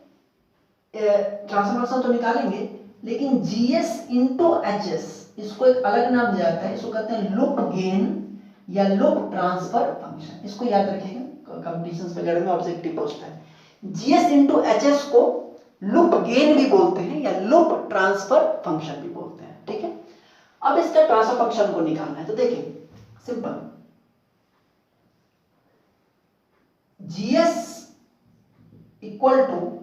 ट्रांसफर फंक्शन तो निकालेंगे लेकिन GS इंटू HS इसको एक अलग नाम दिया जाता है, इसको कहते हैं लूप गेन या लूप ट्रांसफर फंक्शन। इसको याद रखिएगा, कंपटीशंस वगैरह में ऑब्जेक्टिव पूछता है। GS इंटू HS को लूप गेन भी बोलते हैं या लूप ट्रांसफर फंक्शन भी बोलते हैं, ठीक है। अब इसका ट्रांसफर फंक्शन को निकालना है, तो देखिए simple, GS equal to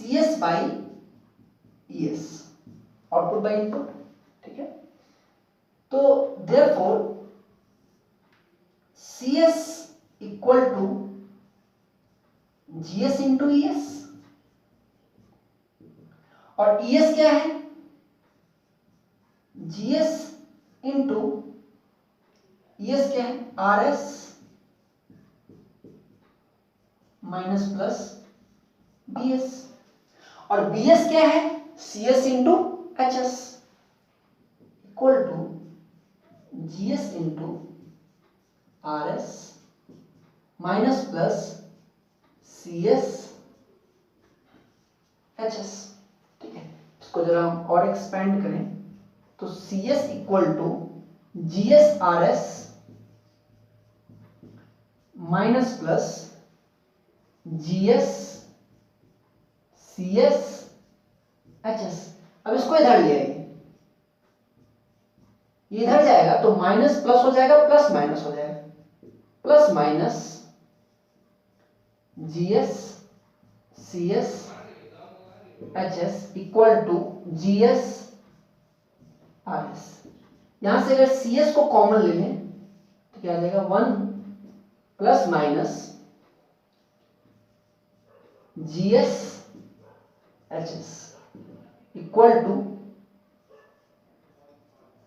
CS by ES, output by input, ठीक है। तो therefore CS equal to GS into ES, और ES क्या है, GS इंटू ES क्या है, RS माइनस प्लस BS, और BS क्या है, CS into HS equal to GS into RS minus plus CS HS, ठीक है। इसको जरा हम और एक्सपेंड करें तो CS equal to GS RS minus plus GS CS HS। अब इसको इधर ले आइए, ये इधर जाएगा तो माइनस प्लस हो जाएगा, प्लस माइनस हो जाएगा, plus minus GS CS HS equal to GS RS। यहां से अगर CS को कॉमन ले लें तो क्या आ जाएगा, 1 plus minus GS HS equal to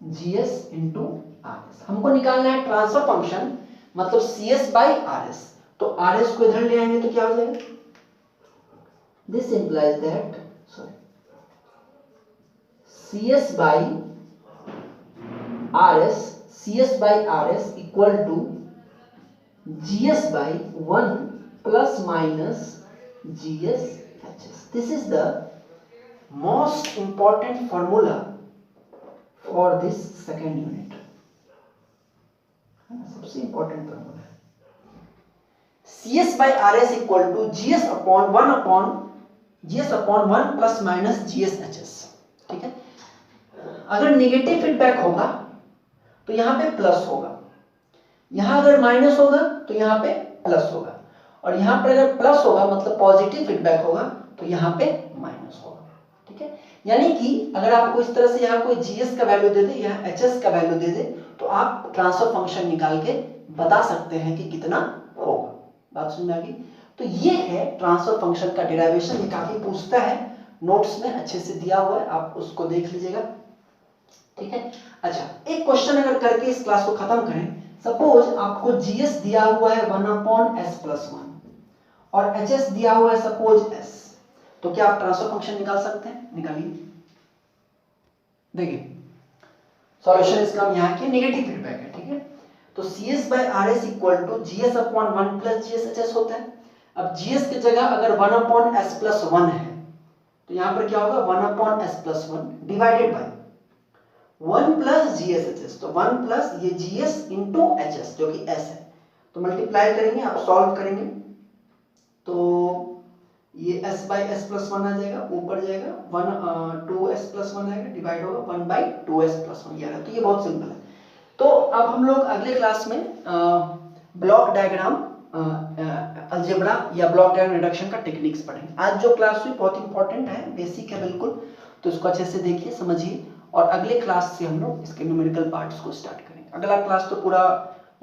GS into RS। हमको निकालना है ट्रांसफर फंक्शन, मतलब CS बाई RS। तो RS को इधर ले आएंगे तो क्या हो जाएगा, this implies that CS by RS, CS by RS equal to GS by 1 plus minus GS HS. This is the most important formula for this second unit. सबसे important formula है CS by RS equal to GS upon 1 plus minus GS HS. ठीक है, अगर negative feedback होगा तो यहाँ पे plus होगा, यहाँ अगर माइनस होगा तो यहाँ पे प्लस होगा, और यहाँ पर अगर प्लस होगा मतलब पॉजिटिव फीडबैक होगा तो यहाँ पे माइनस होगा। ठीक है, यानी कि अगर आपको इस तरह से यहाँ कोई GS का वैल्यू दे दे, यहाँ HS का वैल्यू दे दे, तो आप ट्रांसफर फंक्शन निकाल के बता सकते हैं कि कितना होगा। बात समझ में आ गई? तो ये है ट्रांसफर फंक्शन का डेरिवेशन। ये काफी पूछता है, नोट्स में अच्छे से दिया हुआ है, आप उसको देख लीजिएगा। ठीक है, अच्छा एक क्वेश्चन अगर करके इस क्लास को खत्म करें। सपोज आपको GS दिया हुआ है 1/s+1 और HS दिया हुआ है सपोज S, तो क्या आप ट्रांसफर फंक्शन निकाल सकते हैं? निकालिए। देखिए सॉल्यूशन इसका हम यहाँ के नेगेटिव फीडबैक है। ठीक है, तो CS by RS equal to GS/1 plus GS/HS होता है। अब GS की जगह अगर 1/s+1 है तो यहाँ पर क्या होगा 1/s+1 divided by 1 plus GS/HS, तो 1 प्लस ये GS इंटू HS जो कि S है, तो मल्टीप्लाई करेंगे, आप सॉल्व करेंगे तो ये S by s+1 आ जाएगा, ऊपर जाएगा 2s+1 आएगा, डिवाइड होगा 1/2s+1 ये आ रहा है। तो ये बहुत सिंपल है। तो अब हम लोग अगले क्लास में ब्लॉक डायग्राम अलजेब्रा या ब्लॉक डायग्राम रिडक्शन का टेक्निक्स पढ़ेंगे। आज जो क्लास हुई बहुत इंपॉर्टेंट है, बेसिक है बिल्कुल, तो इसको अच्छे से देखिए, समझिए, और अगले क्लास से हम लोग इसके न्यूमेरिकल पार्ट्स को स्टार्ट करेंगे। अगला क्लास तो पूरा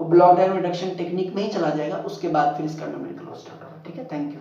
ब्लॉक डायग्राम रिडक्शन टेक्निक में ही चला जाएगा, उसके बाद फिर इसका न्यूमेरिकल स्टार्ट होगा। ठीक है, थैंक यू।